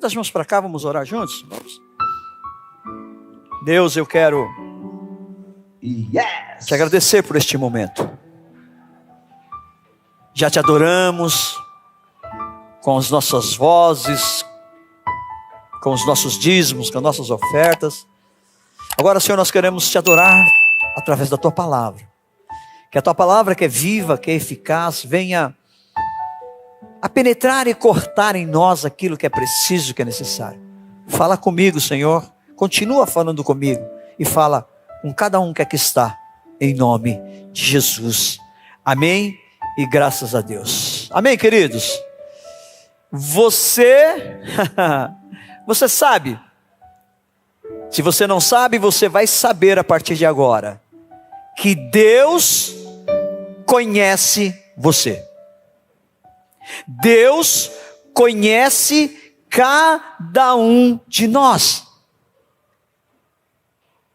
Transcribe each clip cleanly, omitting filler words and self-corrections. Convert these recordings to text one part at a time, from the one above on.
Estenda as mãos para cá, vamos orar juntos? Vamos. Deus, eu quero te agradecer por este momento. Já te adoramos com as nossas vozes, com os nossos dízimos, com as nossas ofertas. Agora, Senhor, nós queremos te adorar através da Tua palavra. Que a Tua palavra, que é viva, que é eficaz, venha a penetrar e cortar em nós aquilo que é preciso, que é necessário. Fala comigo, Senhor. Continua falando comigo. E fala com cada um que aqui está, em nome de Jesus. Amém e graças a Deus. Amém, queridos? Você sabe. Se você não sabe, você vai saber a partir de agora. Que Deus conhece você. Deus conhece cada um de nós.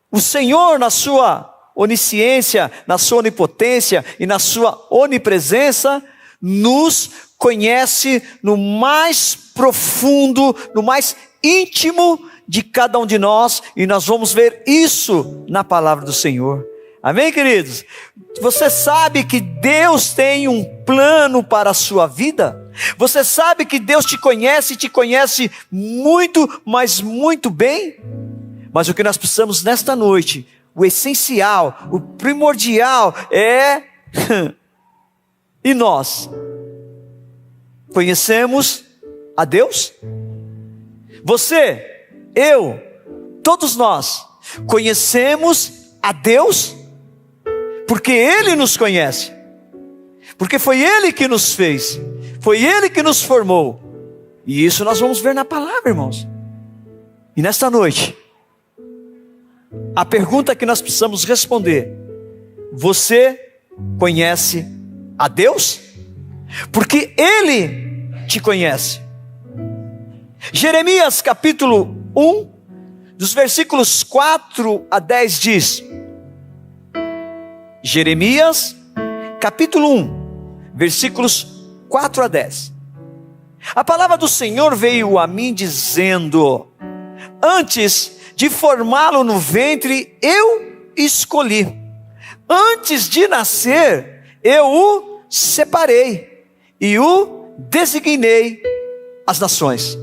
O Senhor, na sua onisciência, na sua onipotência e na sua onipresença, nos conhece no mais profundo, no mais íntimo de cada um de nós, e nós vamos ver isso na palavra do Senhor. Amém, queridos? Você sabe que Deus tem um plano para a sua vida? Você sabe que Deus te conhece muito, mas muito bem? Mas o que nós precisamos nesta noite, o essencial, o primordial é... E nós? Conhecemos a Deus? Você, eu, todos nós, conhecemos a Deus? Porque Ele nos conhece, porque foi Ele que nos fez, foi Ele que nos formou, e isso nós vamos ver na palavra, irmãos. E nesta noite, a pergunta que nós precisamos responder: você conhece a Deus? Porque Ele te conhece. Jeremias capítulo 1, dos versículos 4 a 10 diz... Jeremias, capítulo 1, versículos 4 a 10. A palavra do Senhor veio a mim dizendo: antes de formá-lo no ventre, eu escolhi. Antes de nascer, eu o separei e o designei às nações.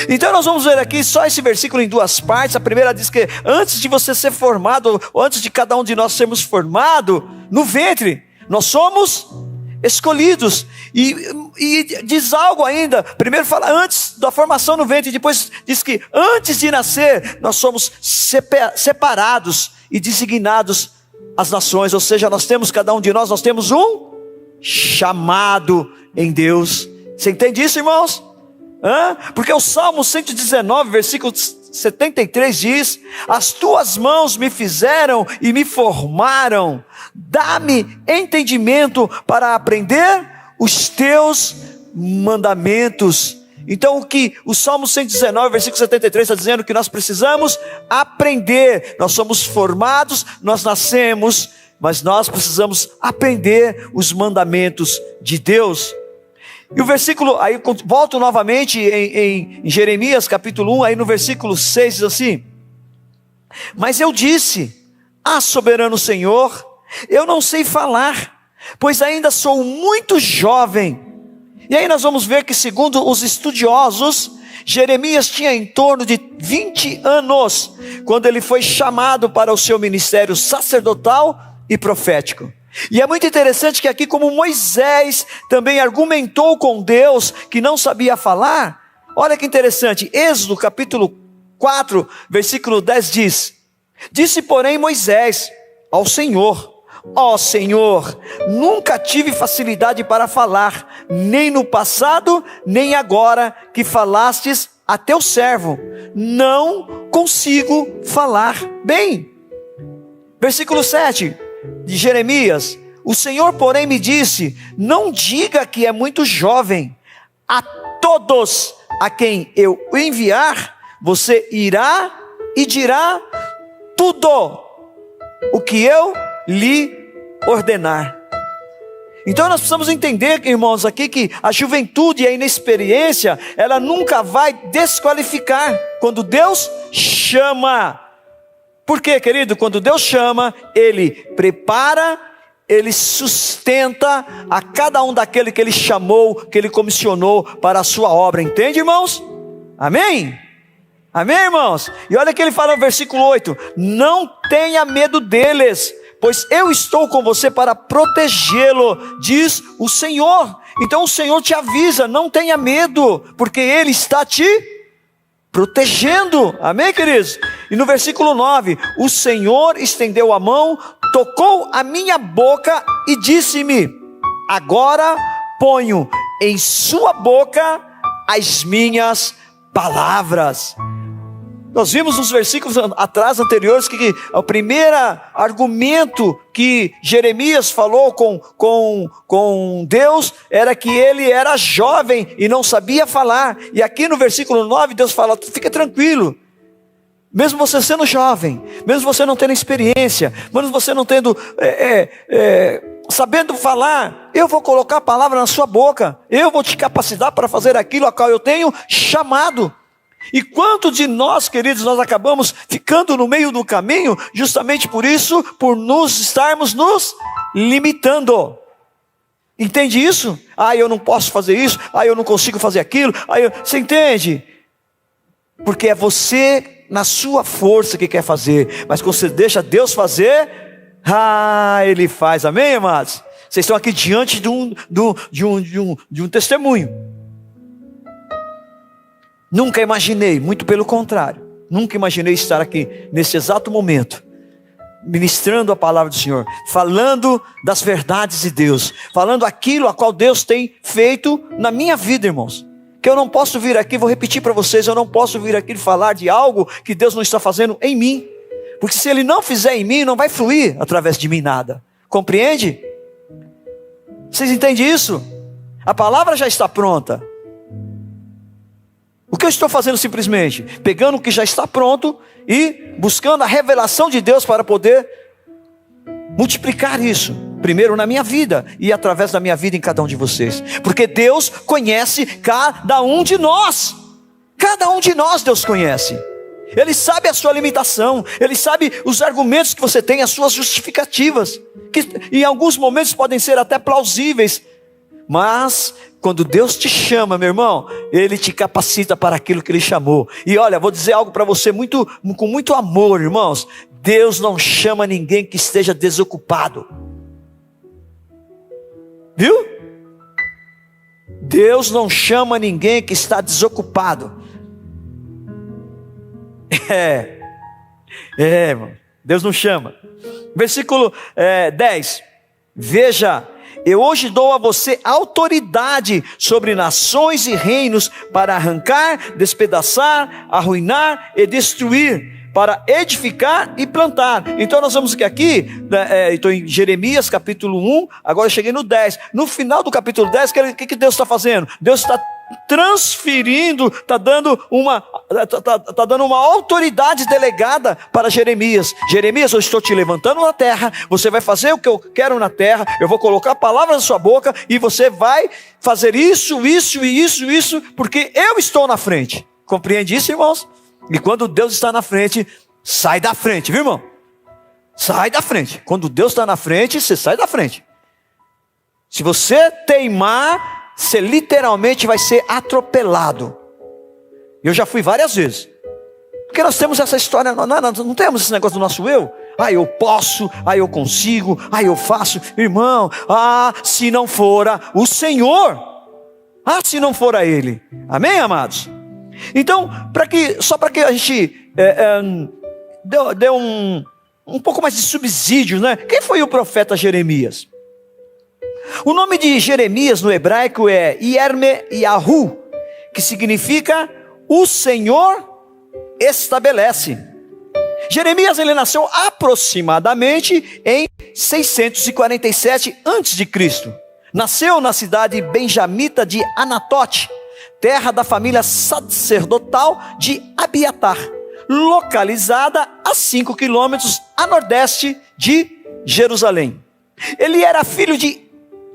Então nós vamos ver aqui só esse versículo em duas partes. A primeira diz que antes de você ser formado, ou antes de cada um de nós sermos formado no ventre, nós somos escolhidos. E diz algo ainda. Primeiro fala antes da formação no ventre, depois diz que antes de nascer nós somos separados e designados às nações. Ou seja, nós temos, cada um de nós temos um chamado em Deus. Você entende isso, irmãos? Porque o Salmo 119, versículo 73 diz: as tuas mãos me fizeram e me formaram, dá-me entendimento para aprender os teus mandamentos. Então o que o Salmo 119, versículo 73 está dizendo? Que nós precisamos aprender. Nós somos formados, nós nascemos, mas nós precisamos aprender os mandamentos de Deus. E o versículo, aí volto novamente em Jeremias capítulo 1, aí no versículo 6 diz assim: mas eu disse: soberano Senhor, eu não sei falar, pois ainda sou muito jovem. E aí nós vamos ver que, segundo os estudiosos, Jeremias tinha em torno de 20 anos, quando ele foi chamado para o seu ministério sacerdotal e profético. E é muito interessante que aqui, como Moisés também argumentou com Deus que não sabia falar, olha que interessante, Êxodo capítulo 4, versículo 10 diz: disse porém Moisés ao Senhor: ó Senhor, nunca tive facilidade para falar, nem no passado, nem agora que falastes a teu servo, não consigo falar bem. Versículo 7 de Jeremias: o Senhor porém me disse: não diga que é muito jovem, a todos a quem eu enviar, você irá e dirá tudo o que eu lhe ordenar. Então nós precisamos entender, irmãos, aqui que a juventude e a inexperiência, ela nunca vai desqualificar quando Deus chama. Por quê, querido? Quando Deus chama, Ele prepara, Ele sustenta a cada um daquele que Ele chamou, que Ele comissionou para a sua obra. Entende, irmãos? Amém? Amém, irmãos? E olha que Ele fala no versículo 8: não tenha medo deles, pois eu estou com você para protegê-lo, diz o Senhor. Então o Senhor te avisa, não tenha medo, porque Ele está te protegendo. Amém, queridos? E no versículo 9: o Senhor estendeu a mão, tocou a minha boca e disse-me: agora ponho em sua boca as minhas palavras. Nós vimos nos versículos atrás, anteriores, que o primeiro argumento que Jeremias falou com Deus era que ele era jovem e não sabia falar. E aqui no versículo 9 Deus fala: fica tranquilo, mesmo você sendo jovem, mesmo você não tendo experiência, mesmo você não tendo sabendo falar, eu vou colocar a palavra na sua boca, eu vou te capacitar para fazer aquilo a qual eu tenho chamado. E quanto de nós, queridos, nós acabamos ficando no meio do caminho, justamente por isso, por estarmos nos limitando. Entende isso? Eu não posso fazer isso, eu não consigo fazer aquilo, você entende? Porque é você, na sua força, que quer fazer, mas quando você deixa Deus fazer, Ele faz. Amém, amados? Vocês estão aqui diante de um testemunho. Nunca imaginei, muito pelo contrário, nunca imaginei estar aqui nesse exato momento, ministrando a palavra do Senhor, falando das verdades de Deus, falando aquilo a qual Deus tem feito na minha vida, irmãos. Que eu não posso vir aqui, vou repetir para vocês, eu não posso vir aqui falar de algo que Deus não está fazendo em mim, porque se Ele não fizer em mim, não vai fluir através de mim nada. Compreende? Vocês entendem isso? A palavra já está pronta. O que eu estou fazendo simplesmente? Pegando o que já está pronto e buscando a revelação de Deus para poder multiplicar isso, primeiro na minha vida e através da minha vida em cada um de vocês. Porque Deus conhece cada um de nós. Cada um de nós Deus conhece. Ele sabe a sua limitação, Ele sabe os argumentos que você tem, as suas justificativas, que em alguns momentos podem ser até plausíveis. Mas quando Deus te chama, meu irmão, Ele te capacita para aquilo que Ele chamou. E olha, vou dizer algo para você com muito amor, irmãos. Deus não chama ninguém que esteja desocupado. Viu? Deus não chama ninguém que está desocupado. Irmão, Deus não chama. Versículo 10. Veja, eu hoje dou a você autoridade sobre nações e reinos para arrancar, despedaçar, arruinar e destruir, para edificar e plantar. Então nós vamos aqui, estou em Jeremias capítulo 1, agora eu cheguei no 10. No final do capítulo 10, o que Deus está fazendo? Deus está transferindo, está dando uma autoridade delegada para Jeremias. Jeremias, eu estou te levantando na terra, você vai fazer o que eu quero na terra, eu vou colocar palavras na sua boca, e você vai fazer isso, porque eu estou na frente. Compreende isso, irmãos? E quando Deus está na frente, sai da frente, viu, irmão? Sai da frente. Quando Deus está na frente, você sai da frente. Se você teimar, você literalmente vai ser atropelado. Eu já fui várias vezes. Porque nós temos essa história, não temos esse negócio do nosso eu. Eu posso, eu consigo, eu faço. Irmão, se não fora o Senhor, se não fora Ele. Amém, amados? Então, só para que a gente dê um pouco mais de subsídio, né? Quem foi o profeta Jeremias? O nome de Jeremias no hebraico é Yirmeyahu, que significa o Senhor estabelece. Jeremias, ele nasceu aproximadamente em 647 a.C. Nasceu na cidade benjamita de Anatote, terra da família sacerdotal de Abiatar, localizada a 5 quilômetros a nordeste de Jerusalém. Ele era filho de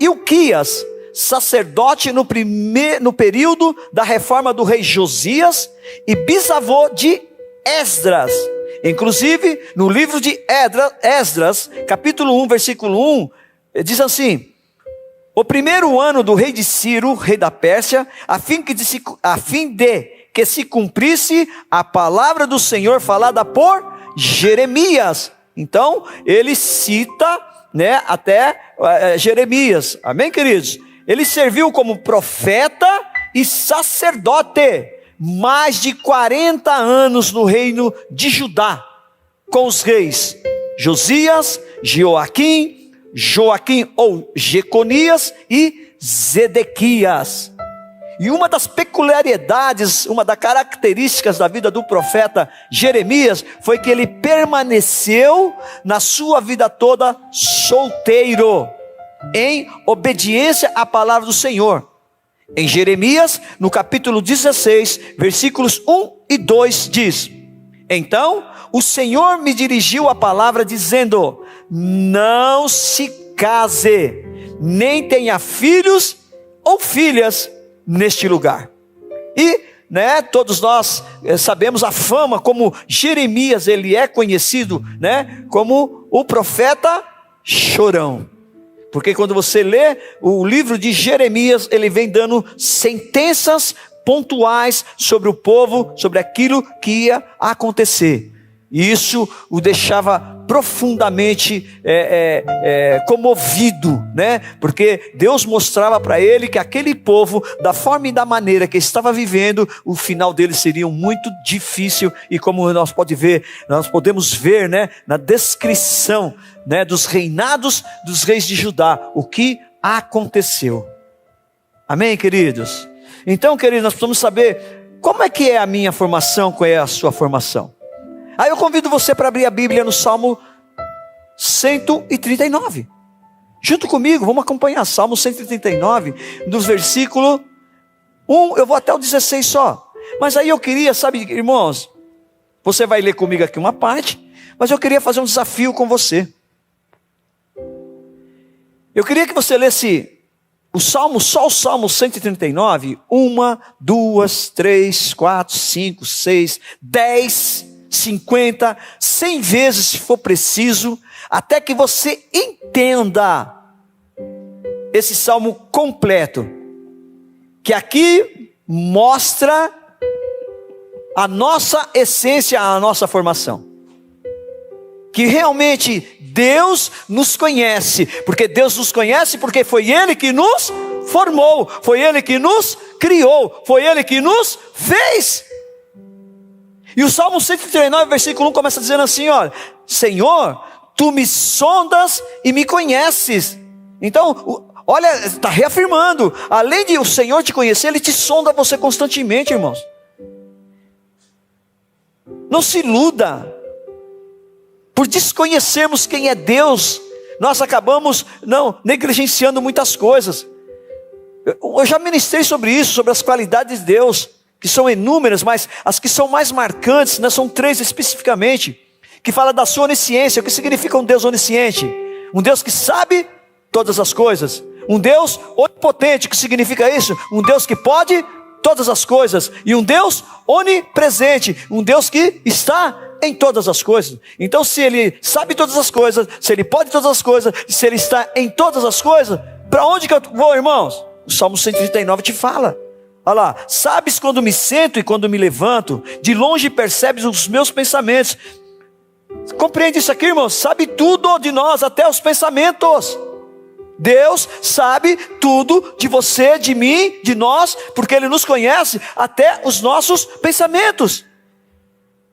Ilquias, sacerdote no período da reforma do rei Josias, e bisavô de Esdras. Inclusive, no livro de Esdras, capítulo 1, versículo 1, diz assim: o primeiro ano do rei de Ciro, rei da Pérsia, a fim de que se cumprisse a palavra do Senhor falada por Jeremias. Então, ele cita, né, até Jeremias. Amém, queridos? Ele serviu como profeta e sacerdote mais de 40 anos no reino de Judá, com os reis Josias, Joaquim ou Jeconias e Zedequias. E uma das peculiaridades, uma das características da vida do profeta Jeremias foi que ele permaneceu na sua vida toda solteiro, em obediência à palavra do Senhor. Em Jeremias, no capítulo 16, versículos 1 e 2 diz: então o Senhor me dirigiu a palavra dizendo: não se case, nem tenha filhos ou filhas neste lugar. E, né, todos nós sabemos a fama como Jeremias, ele é conhecido, né, como o profeta chorão. Porque quando você lê o livro de Jeremias, ele vem dando sentenças pontuais sobre o povo, sobre aquilo que ia acontecer. E isso o deixava profundamente comovido, né? Porque Deus mostrava para ele que aquele povo, da forma e da maneira que estava vivendo, o final deles seria muito difícil. E como nós podemos ver, né, na descrição, né, dos reinados dos reis de Judá, o que aconteceu. Amém, queridos? Então, queridos, nós precisamos saber como é que é a minha formação, qual é a sua formação. Aí eu convido você para abrir a Bíblia no Salmo 139. Junto comigo, vamos acompanhar Salmo 139, dos versículos 1, eu vou até o 16 só. Mas aí eu queria, sabe, irmãos, você vai ler comigo aqui uma parte, mas eu queria fazer um desafio com você. Eu queria que você lesse só o Salmo 139, 1, 2, 3, 4, 5, 6, 10, 50, 100 vezes se for preciso, até que você entenda esse salmo completo, que aqui mostra a nossa essência, a nossa formação, que realmente Deus nos conhece, porque Deus nos conhece porque foi Ele que nos formou, foi Ele que nos criou, foi Ele que nos fez. E o Salmo 139, versículo 1 começa dizendo assim, olha: Senhor, Tu me sondas e me conheces. Então, olha, está reafirmando, além de o Senhor te conhecer, Ele te sonda você constantemente, irmãos. Não se iluda. Por desconhecermos quem é Deus, nós acabamos negligenciando muitas coisas. Eu já ministrei sobre isso, sobre as qualidades de Deus, que são inúmeras, mas as que são mais marcantes, né, são 3 especificamente, que fala da sua onisciência. O que significa um Deus onisciente? Um Deus que sabe todas as coisas. Um Deus onipotente, o que significa isso? Um Deus que pode todas as coisas. E um Deus onipresente, um Deus que está em todas as coisas. Então, se Ele sabe todas as coisas, se Ele pode todas as coisas, se Ele está em todas as coisas, para onde que eu vou, irmãos? O Salmo 139 te fala. Olha lá: sabes quando me sento e quando me levanto, de longe percebes os meus pensamentos. Compreende isso aqui, irmãos? Sabe tudo de nós, até os pensamentos. Deus sabe tudo de você, de mim, de nós, porque Ele nos conhece até os nossos pensamentos.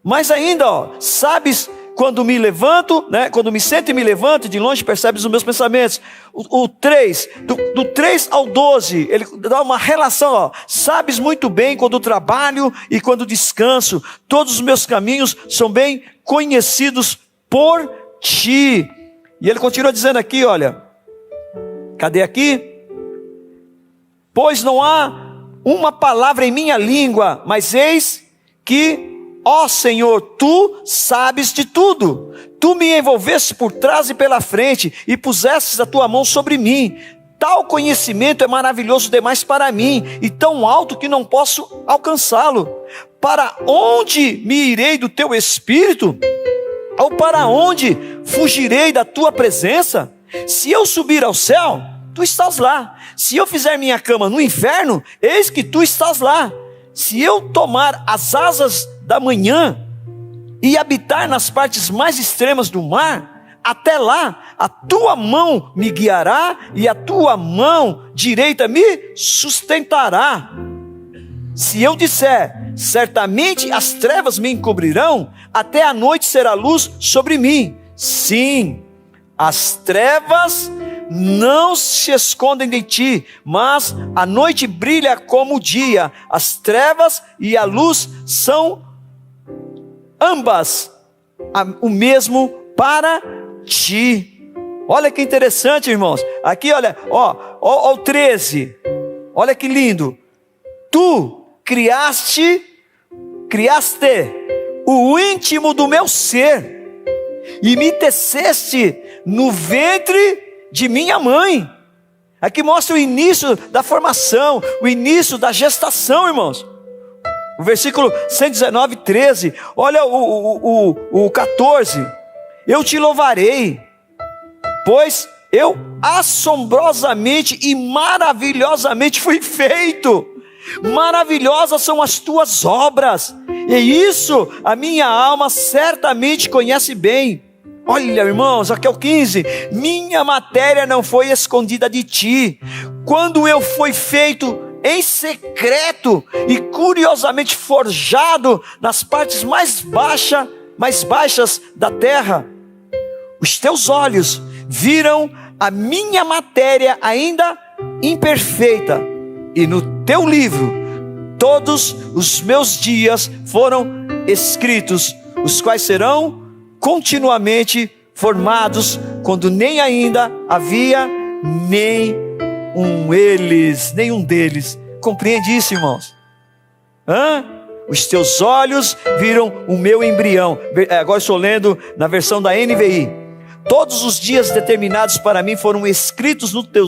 Mas ainda, sabes quando me levanto, né? Quando me sento e me levanto, de longe percebes os meus pensamentos. O 3, do 3 ao 12, ele dá uma relação, sabes muito bem quando trabalho e quando descanso, todos os meus caminhos são bem conhecidos por ti. E ele continua dizendo aqui, olha, cadê aqui? Pois não há uma palavra em minha língua, mas eis que, ó Senhor, Tu sabes de tudo. Tu me envolveste por trás e pela frente, e pusestes a Tua mão sobre mim. Tal conhecimento é maravilhoso demais para mim, e tão alto que não posso alcançá-lo. Para onde me irei do teu espírito? Ou para onde fugirei da tua presença? Se eu subir ao céu, tu estás lá. Se eu fizer minha cama no inferno, eis que tu estás lá. Se eu tomar as asas da manhã e habitar nas partes mais extremas do mar, até lá a tua mão me guiará e a tua mão direita me sustentará. Se eu disser, certamente as trevas me encobrirão, até a noite será luz sobre mim. Sim, as trevas não se escondem de ti, mas a noite brilha como o dia. As trevas e a luz são ambas o mesmo para ti. Olha que interessante, irmãos. Aqui, olha, ó o 13. Olha que lindo. Tu criaste o íntimo do meu ser, e me teceste no ventre de minha mãe. Aqui mostra o início da formação, o início da gestação, irmãos. O versículo 119, 13. Olha o 14. Eu te louvarei, pois eu assombrosamente e maravilhosamente fui feito. Maravilhosas são as tuas obras, e isso a minha alma certamente conhece bem. Olha, irmãos, aqui é o 15. Minha matéria não foi escondida de ti, quando eu fui feito em secreto e curiosamente forjado nas partes mais baixas da terra. Os teus olhos viram a minha matéria ainda imperfeita, e no teu livro todos os meus dias foram escritos, os quais serão continuamente formados, quando nem ainda havia nenhum deles. Compreende isso, irmãos? Os teus olhos viram o meu embrião. Agora estou lendo na versão da NVI. Todos os dias determinados para mim foram escritos no teu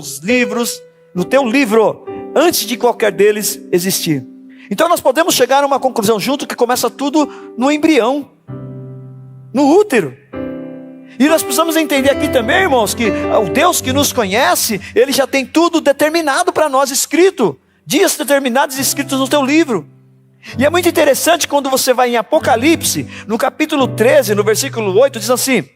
livro, antes de qualquer deles existir. Então nós podemos chegar a uma conclusão junto, que começa tudo no embrião, no útero. E nós precisamos entender aqui também, irmãos, que o Deus que nos conhece, Ele já tem tudo determinado para nós, escrito, dias determinados escritos no teu livro. E é muito interessante quando você vai em Apocalipse, no capítulo 13, no versículo 8, diz assim: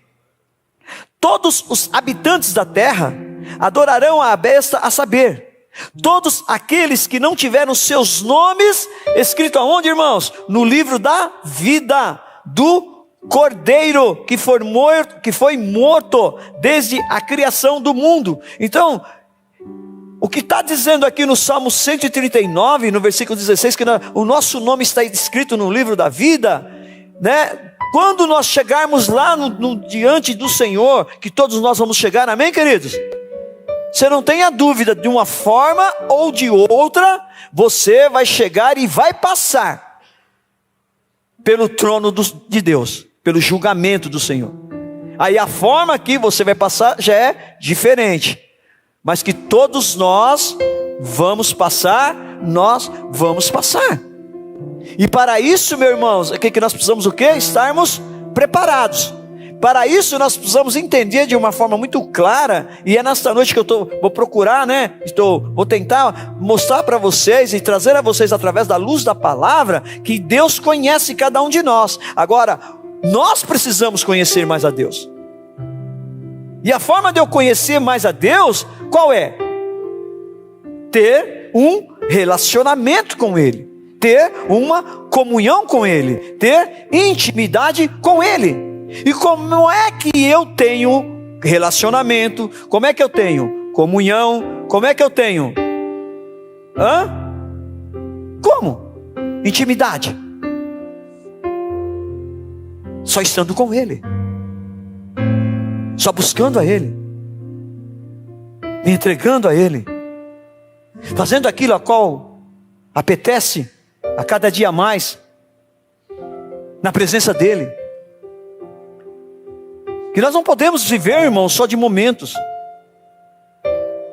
todos os habitantes da terra adorarão a besta, a saber, todos aqueles que não tiveram seus nomes escritos aonde, irmãos? No livro da vida do Cordeiro, que foi morto desde a criação do mundo. Então, o que está dizendo aqui no Salmo 139, no versículo 16, que o nosso nome está escrito no livro da vida, né? Quando nós chegarmos lá diante do Senhor, que todos nós vamos chegar, amém, queridos? Você não tenha dúvida, de uma forma ou de outra, você vai chegar e vai passar pelo trono de Deus, pelo julgamento do Senhor. Aí a forma que você vai passar já é diferente, mas que todos nós vamos passar. E para isso, meus irmãos, que nós precisamos o quê? Estarmos preparados. Para isso nós precisamos entender de uma forma muito clara, e é nesta noite que eu vou procurar, né? Vou tentar mostrar para vocês e trazer a vocês através da luz da palavra, que Deus conhece cada um de nós. Agora, nós precisamos conhecer mais a Deus. E a forma de eu conhecer mais a Deus, qual é? Ter um relacionamento com Ele, ter uma comunhão com Ele, ter intimidade com Ele. E como é que eu tenho relacionamento? Como é que eu tenho comunhão? Como é que eu tenho? Como? Intimidade. Só estando com Ele, só buscando a Ele, me entregando a Ele, fazendo aquilo a qual apetece a cada dia mais, na presença dEle. Que nós não podemos viver, irmãos, só de momentos.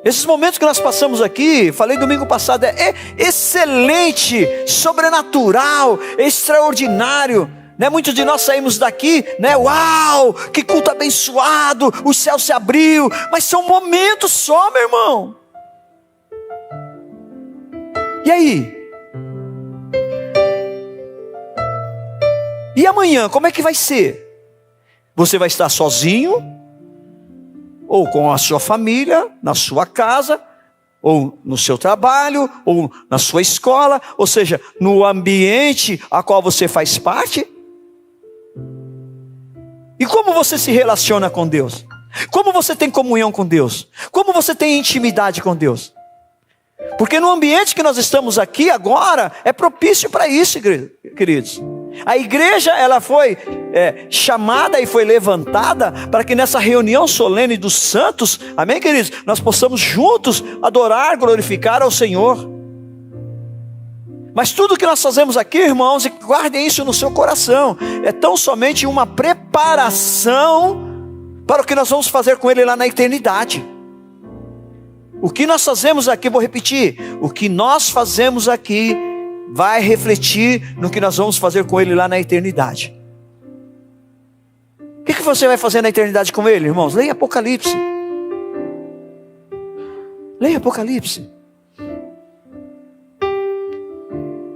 Esses momentos que nós passamos aqui, falei domingo passado, é excelente, sobrenatural, extraordinário, né? Muitos de nós saímos daqui, né? Uau, que culto abençoado, o céu se abriu, mas são momentos só, meu irmão. E aí? E amanhã, como é que vai ser? Você vai estar sozinho? Ou com a sua família, na sua casa, ou no seu trabalho, ou na sua escola, ou seja, no ambiente a qual você faz parte? E como você se relaciona com Deus? Como você tem comunhão com Deus? Como você tem intimidade com Deus? Porque no ambiente que nós estamos aqui agora, é propício para isso, queridos. A igreja, ela foi chamada e foi levantada para que nessa reunião solene dos santos, amém, queridos? Nós possamos juntos adorar, glorificar ao Senhor. Mas tudo que nós fazemos aqui, irmãos, e guardem isso no seu coração, é tão somente uma preparação para o que nós vamos fazer com Ele lá na eternidade. O que nós fazemos aqui, vou repetir, o que nós fazemos aqui vai refletir no que nós vamos fazer com Ele lá na eternidade. O que você vai fazer na eternidade com Ele, irmãos? Leia Apocalipse. Leia Apocalipse.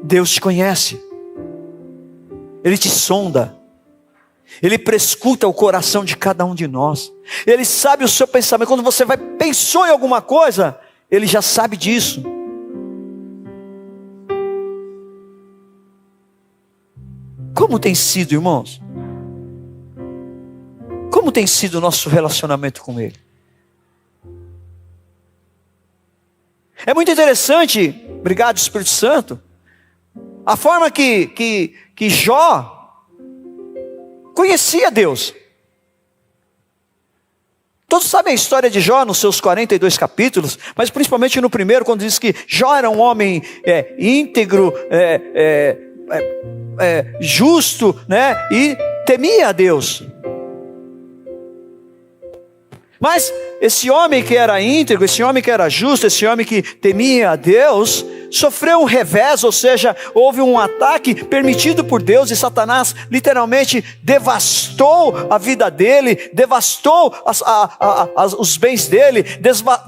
Deus te conhece. Ele te sonda. Ele prescuta o coração de cada um de nós. Ele sabe o seu pensamento. Quando você pensou em alguma coisa, Ele já sabe disso. Como tem sido, irmãos? Como tem sido o nosso relacionamento com Ele? É muito interessante, obrigado Espírito Santo, a forma que Jó conhecia Deus. Todos sabem a história de Jó nos seus 42 capítulos, mas principalmente no primeiro, quando diz que Jó era um homem íntegro, justo, né? E temia a Deus. Mas esse homem que era íntegro, esse homem que era justo, esse homem que temia a Deus, sofreu um revés, ou seja, houve um ataque permitido por Deus, e Satanás literalmente devastou a vida dele, devastou os bens dele,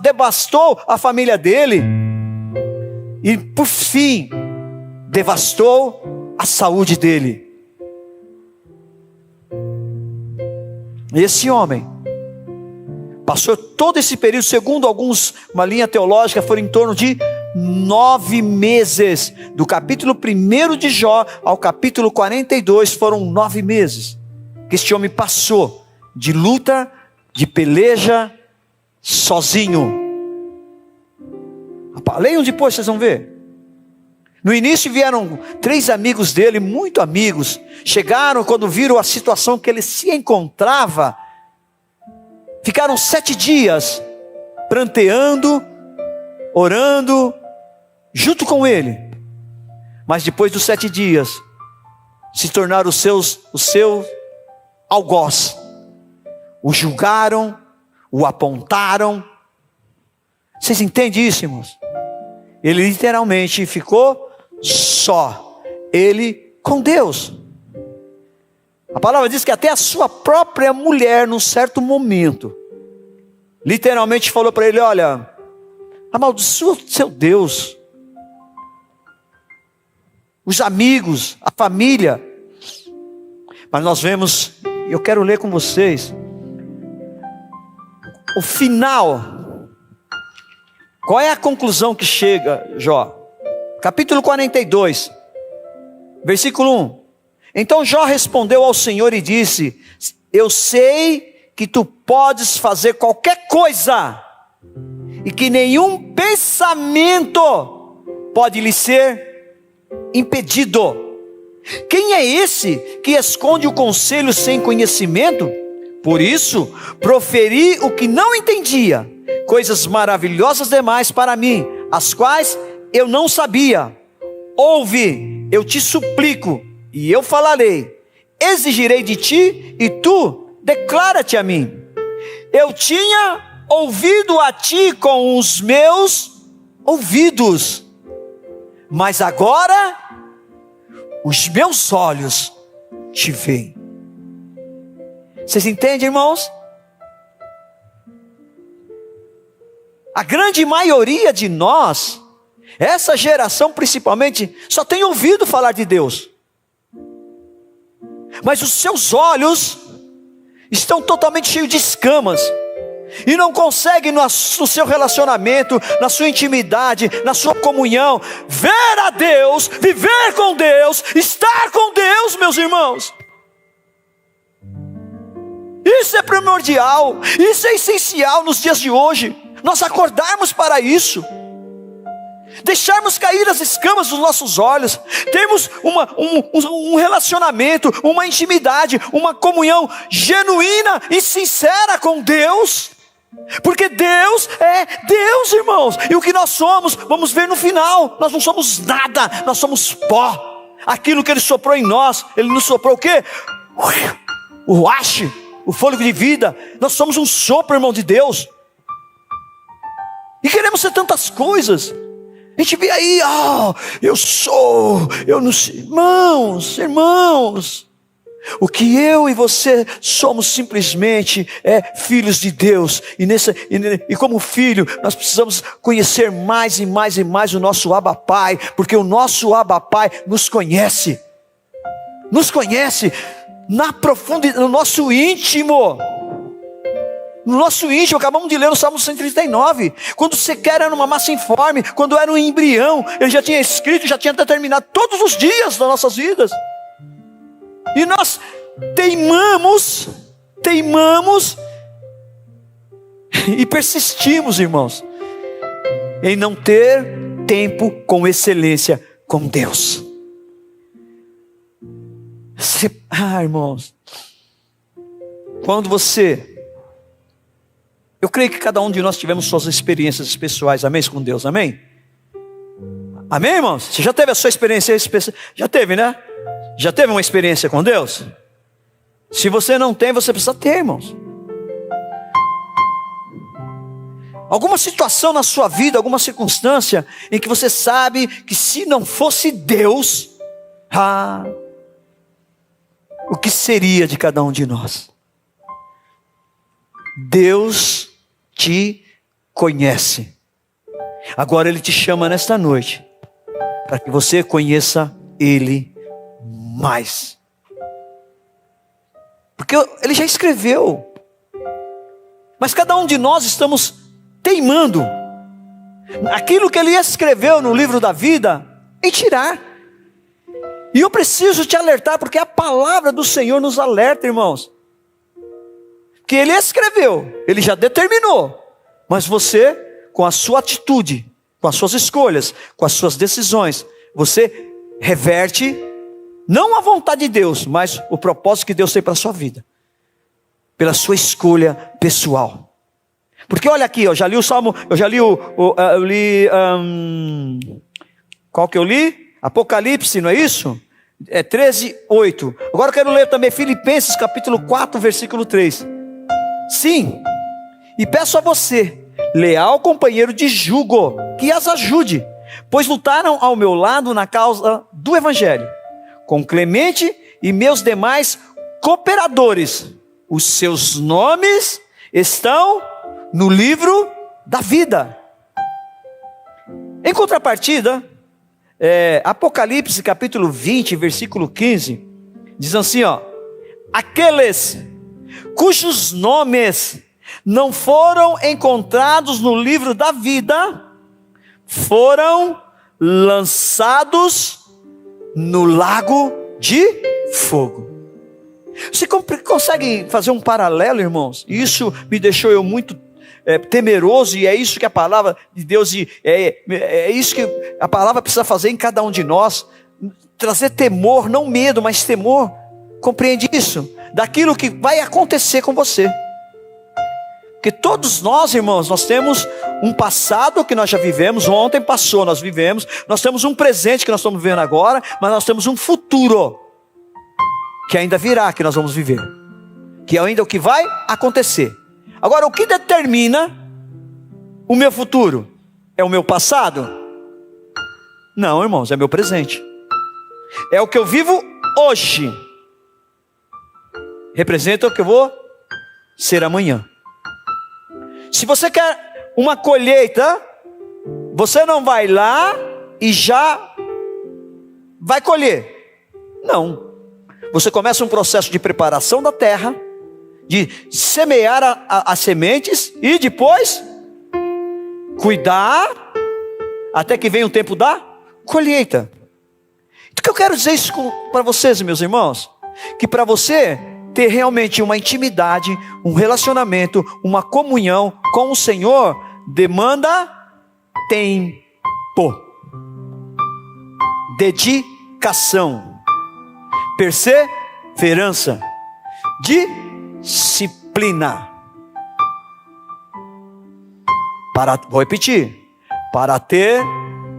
devastou a família dele, e por fim, devastou a saúde dele. E esse homem passou todo esse período, segundo uma linha teológica, foram em torno de 9 meses. Do capítulo 1 de Jó ao capítulo 42, foram 9 meses que este homem passou de luta, de peleja, sozinho. Leiam depois, vocês vão ver. No início vieram 3 amigos dele, muito amigos. Chegaram quando viram a situação que ele se encontrava. Ficaram 7 dias pranteando, orando, junto com ele. Mas depois dos 7 dias, se tornaram os seus algoz. O julgaram, o apontaram. Vocês entendem isso, irmãos? Ele literalmente ficou só. Ele com Deus. A palavra diz que até a sua própria mulher, num certo momento, literalmente falou para ele: olha, amaldiçoa seu Deus, os amigos, a família. Mas nós vemos, eu quero ler com vocês, o final. Qual é a conclusão que chega, Jó? Capítulo 42, versículo 1. Então Jó respondeu ao Senhor e disse: eu sei que tu podes fazer qualquer coisa, e que nenhum pensamento pode lhe ser impedido. Quem é esse que esconde o conselho sem conhecimento? Por isso, proferi o que não entendia, coisas maravilhosas demais para mim, as quais eu não sabia. Ouve, eu te suplico, e eu falarei, exigirei de ti, e tu declara-te a mim. Eu tinha ouvido a ti com os meus ouvidos, mas agora os meus olhos te veem. Vocês entendem, irmãos? A grande maioria de nós, essa geração principalmente, só tem ouvido falar de Deus, mas os seus olhos estão totalmente cheios de escamas, e não consegue no seu relacionamento, na sua intimidade, na sua comunhão, ver a Deus, viver com Deus, estar com Deus, meus irmãos. Isso é primordial, isso é essencial nos dias de hoje, nós acordarmos para isso, deixarmos cair as escamas dos nossos olhos, termos um relacionamento, uma intimidade, uma comunhão genuína e sincera com Deus, porque Deus é Deus, irmãos, e o que nós somos, vamos ver no final, nós não somos nada, nós somos pó. Aquilo que Ele soprou em nós, Ele nos soprou o quê? O ache, o fôlego de vida. Nós somos um sopro, irmão, de Deus, e queremos ser tantas coisas. A gente vê aí, eu não sei. Irmãos, o que eu e você somos simplesmente filhos de Deus, e como filho, nós precisamos conhecer mais e mais e mais o nosso Abba Pai, porque o nosso Abba Pai nos conhece na profundidade, no nosso íntimo. Acabamos de ler no Salmo 139, quando sequer era uma massa informe, quando era um embrião, Ele já tinha escrito, já tinha determinado todos os dias das nossas vidas, e nós teimamos, e persistimos, irmãos, em não ter tempo com excelência com Deus. Irmãos, eu creio que cada um de nós tivemos suas experiências pessoais, amém, com Deus, amém? Amém, irmãos? Você já teve a sua experiência especial? Já teve, né? Já teve uma experiência com Deus? Se você não tem, você precisa ter, irmãos. Alguma situação na sua vida, alguma circunstância em que você sabe que se não fosse Deus, o que seria de cada um de nós? Deus te conhece. Agora Ele te chama nesta noite para que você conheça Ele mais, porque Ele já escreveu, mas cada um de nós estamos teimando aquilo que Ele escreveu no livro da vida em tirar. E eu preciso te alertar, porque a palavra do Senhor nos alerta, irmãos, que Ele escreveu, Ele já determinou, mas você, com a sua atitude, com as suas escolhas, com as suas decisões, você reverte não a vontade de Deus, mas o propósito que Deus tem para a sua vida, pela sua escolha pessoal. Porque olha aqui, eu já li o Salmo, qual que eu li? Apocalipse, não é isso? 13:8. Agora eu quero ler também Filipenses capítulo 4, versículo 3. Sim, e peço a você, leal companheiro de jugo, que as ajude, pois lutaram ao meu lado na causa do Evangelho, com Clemente e meus demais cooperadores. Os seus nomes estão no livro da vida. Em contrapartida, Apocalipse capítulo 20, versículo 15, diz assim, aqueles cujos nomes não foram encontrados no livro da vida, foram lançados no lago de fogo. Você consegue fazer um paralelo, irmãos? Isso me deixou eu muito temeroso, e é isso que a palavra de Deus, é isso que a palavra precisa fazer em cada um de nós, trazer temor, não medo, mas temor. Compreende isso? Daquilo que vai acontecer com você. Porque todos nós, irmãos, nós temos um passado que nós já vivemos, ontem passou, nós vivemos, nós temos um presente que nós estamos vivendo agora, mas nós temos um futuro que ainda virá, que nós vamos viver, que é ainda o que vai acontecer. Agora, o que determina o meu futuro? É o meu passado? Não, irmãos, é meu presente. É o que eu vivo hoje. Representa o que eu vou ser amanhã. Se você quer uma colheita, você não vai lá e já vai colher. Não. Você começa um processo de preparação da terra, de semear as sementes e depois cuidar até que venha o tempo da colheita. Então, o que eu quero dizer isso para vocês, meus irmãos? Que para você ter realmente uma intimidade, um relacionamento, uma comunhão com o Senhor, demanda tempo, dedicação, perseverança, disciplina. Vou repetir, para ter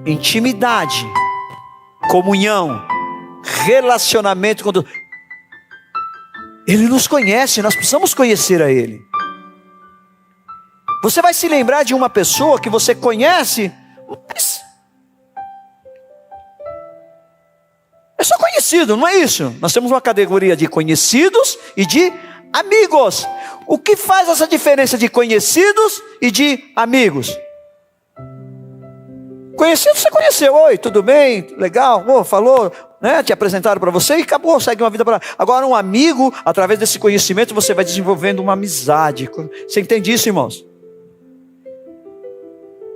intimidade, comunhão, relacionamento com Deus. Ele nos conhece, nós precisamos conhecer a Ele. Você vai se lembrar de uma pessoa que você conhece, mas é só conhecido, não é isso? Nós temos uma categoria de conhecidos e de amigos. O que faz essa diferença de conhecidos e de amigos? Conhecido, você conheceu, oi, tudo bem, legal, falou, né? Te apresentaram para você e acabou, segue uma vida para lá. Agora um amigo, através desse conhecimento, você vai desenvolvendo uma amizade. Você entende isso, irmãos?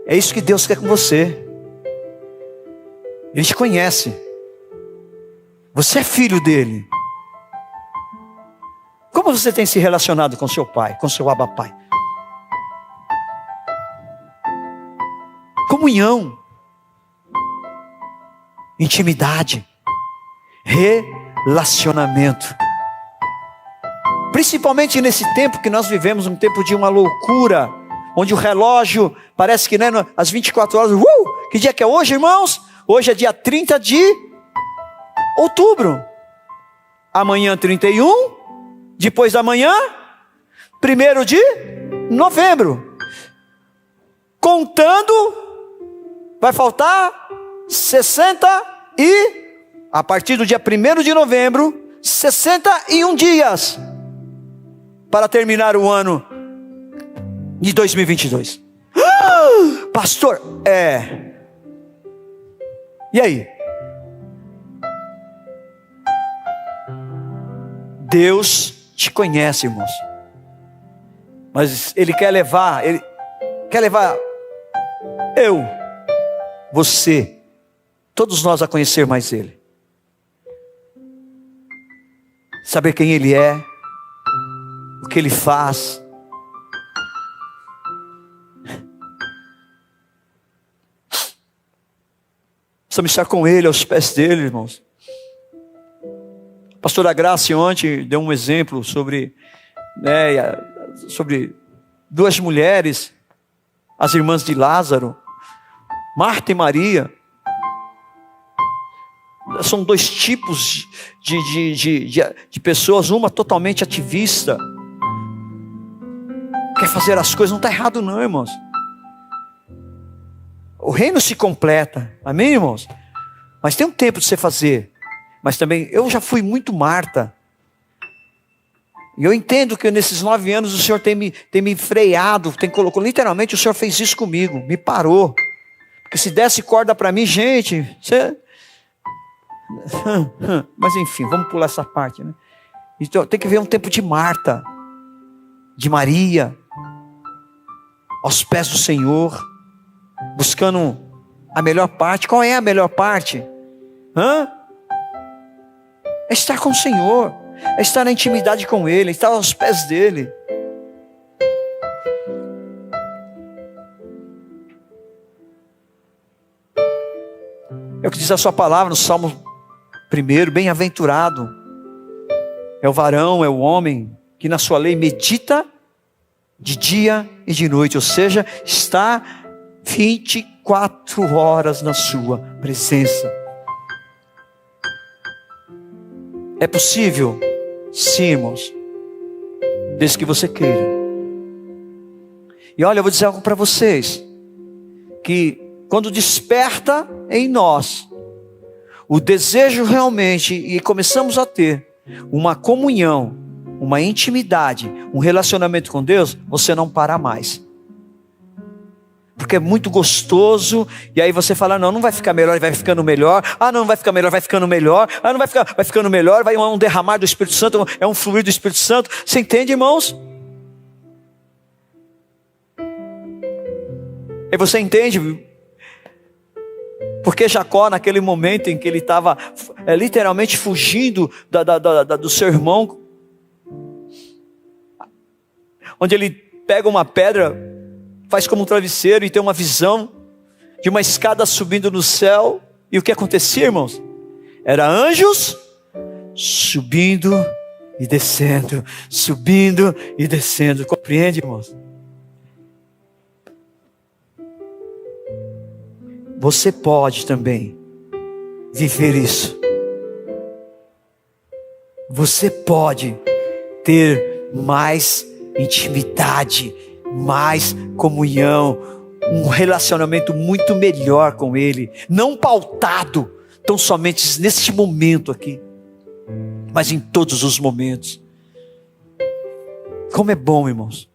É isso que Deus quer com você. Ele te conhece. Você é filho dele. Como você tem se relacionado com seu pai, com seu Abba Pai? Comunhão, intimidade, relacionamento. Principalmente nesse tempo que nós vivemos, um tempo de uma loucura, onde o relógio parece que, né, às 24 horas, que dia que é hoje, irmãos? Hoje é dia 30 de outubro. Amanhã 31, depois da manhã, 1º de novembro. Contando, vai faltar 60 e, a partir do dia 1º de novembro, 61 dias para terminar o ano de 2022. Pastor, e aí? Deus te conhece, irmãos. Mas Ele quer levar você, todos nós a conhecer mais Ele. Saber quem Ele é, o que Ele faz. Precisamos estar com Ele, aos pés dEle, irmãos. A pastora Graça ontem deu um exemplo sobre duas mulheres, as irmãs de Lázaro, Marta e Maria. São dois tipos de pessoas, uma totalmente ativista, quer fazer as coisas, não está errado não, irmãos. O reino se completa, amém, irmãos? Mas tem um tempo de você fazer. Mas também, eu já fui muito Marta, e eu entendo que nesses 9 anos o Senhor tem me freado, colocou, literalmente o Senhor fez isso comigo, me parou. Porque se desse corda para mim, gente, você... Mas enfim, vamos pular essa parte, né? Então tem que ver um tempo de Marta, de Maria, aos pés do Senhor, buscando a melhor parte. Qual é a melhor parte? É estar com o Senhor, é estar na intimidade com Ele, é estar aos pés dEle. É o que diz a sua palavra no Salmo 1, bem-aventurado é o varão, é o homem que na sua lei medita de dia e de noite, ou seja, está 24 horas na sua presença. É possível? Sim, irmãos, desde que você queira. E olha, eu vou dizer algo para vocês, que quando desperta em nós o desejo realmente, e começamos a ter uma comunhão, uma intimidade, um relacionamento com Deus, você não para mais. Porque é muito gostoso, e aí você fala, não vai ficar melhor, vai ficando melhor. Ah, não vai ficar melhor, vai ficando melhor. Ah, não vai ficar, vai ficando melhor, vai um derramar do Espírito Santo, é um fluir do Espírito Santo. Você entende, irmãos? E você entende? Porque Jacó, naquele momento em que ele estava literalmente fugindo do seu irmão, onde ele pega uma pedra, faz como um travesseiro e tem uma visão de uma escada subindo no céu. E o que acontecia, irmãos? Era anjos subindo e descendo, subindo e descendo. Compreende, irmãos? Você pode também viver isso. Você pode ter mais intimidade, mais comunhão, um relacionamento muito melhor com Ele, não pautado tão somente neste momento aqui, mas em todos os momentos. Como é bom, irmãos,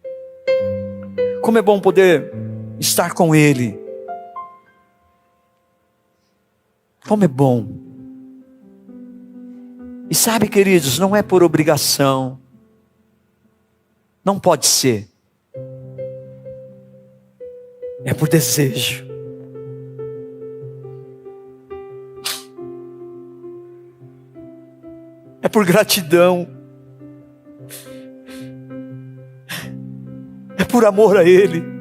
como é bom poder estar com Ele, como é bom. E sabe, queridos, não é por obrigação, não pode ser, é por desejo. É por gratidão. É por amor a Ele.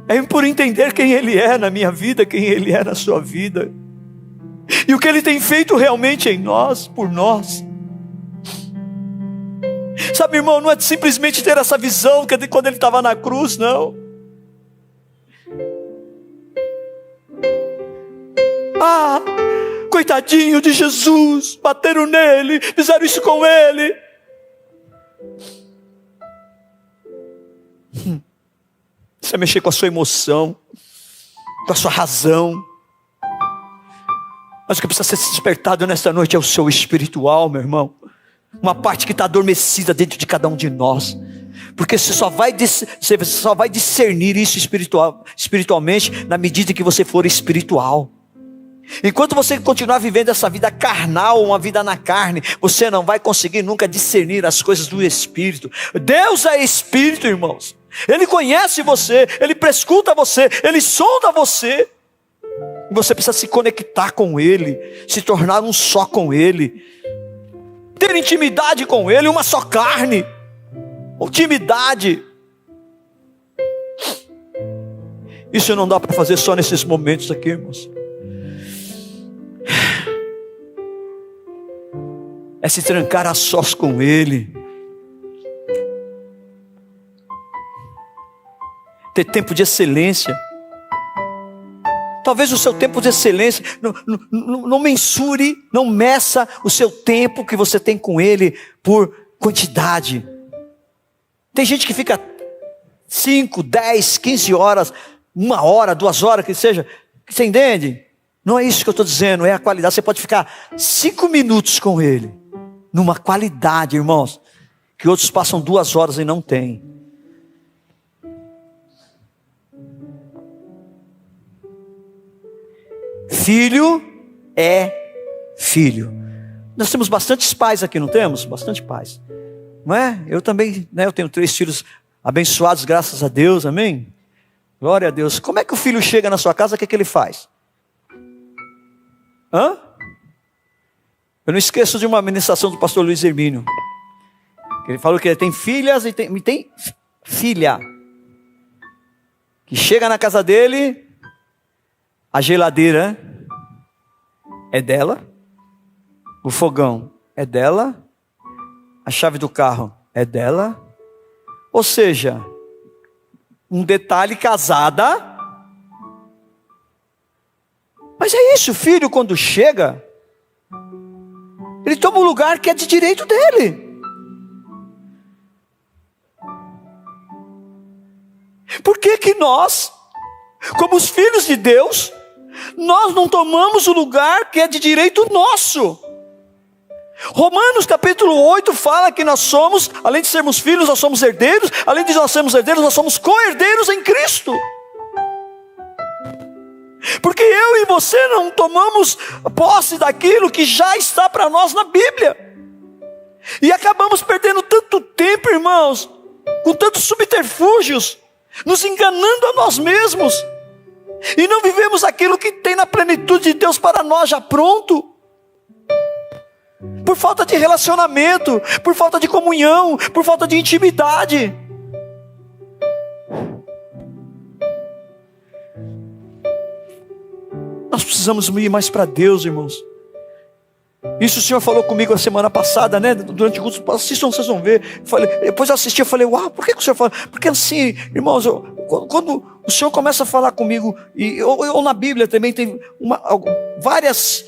É por entender quem Ele é na minha vida, quem Ele é na sua vida. E o que Ele tem feito realmente em nós, por nós. Sabe, irmão, não é simplesmente ter essa visão que quando Ele estava na cruz, não. Ah, coitadinho de Jesus, bateram nele, fizeram isso com Ele. Isso é mexer com a sua emoção, com a sua razão. Mas o que precisa ser despertado nesta noite é o seu espiritual, meu irmão. Uma parte que está adormecida dentro de cada um de nós. Porque você só vai discernir isso espiritualmente na medida que você for espiritual. Enquanto você continuar vivendo essa vida carnal, uma vida na carne, você não vai conseguir nunca discernir as coisas do Espírito. Deus é Espírito, irmãos. Ele conhece você, Ele prescruta você, Ele sonda você. E você precisa se conectar com Ele, se tornar um só com Ele, ter intimidade com Ele, uma só carne, intimidade. Isso não dá para fazer só nesses momentos aqui, irmãos. É se trancar a sós com Ele, ter tempo de excelência. Talvez o seu tempo de excelência não mensure, não meça o seu tempo que você tem com Ele por quantidade. Tem gente que fica 5, 10, 15 horas, 1 hora, 2 horas, que seja. Você entende? Não é isso que eu estou dizendo, é a qualidade. Você pode ficar 5 minutos com Ele, numa qualidade, irmãos, que outros passam 2 horas e não têm. Filho é filho. Nós temos bastantes pais aqui, não temos? Bastante pais, não é? Eu também, né? Eu tenho 3 filhos abençoados, graças a Deus, amém? Glória a Deus. Como é que o filho chega na sua casa, o que é que ele faz? Hã? Eu não esqueço de uma ministração do pastor Luiz Hermínio. Ele falou que ele tem filhas e tem filha. Que chega na casa dele, a geladeira é dela, o fogão é dela, a chave do carro é dela. Ou seja, um detalhe, casada. Mas é isso, o filho quando chega, ele toma o lugar que é de direito dele. Por que que nós, como os filhos de Deus, nós não tomamos o lugar que é de direito nosso? Romanos capítulo 8 fala que nós somos, além de sermos filhos, nós somos herdeiros. Além de nós sermos herdeiros, nós somos co-herdeiros em Cristo. Porque eu e você não tomamos posse daquilo que já está para nós na Bíblia. E acabamos perdendo tanto tempo, irmãos, com tantos subterfúgios, nos enganando a nós mesmos. E não vivemos aquilo que tem na plenitude de Deus para nós já pronto. Por falta de relacionamento, por falta de comunhão, por falta de intimidade. Nós precisamos ir mais para Deus, irmãos. Isso o Senhor falou comigo a semana passada, né? Durante o culto, assistam, vocês vão ver. Depois eu assisti, eu falei, uau, por que o Senhor fala? Porque assim, irmãos, quando o Senhor começa a falar comigo, ou na Bíblia também tem várias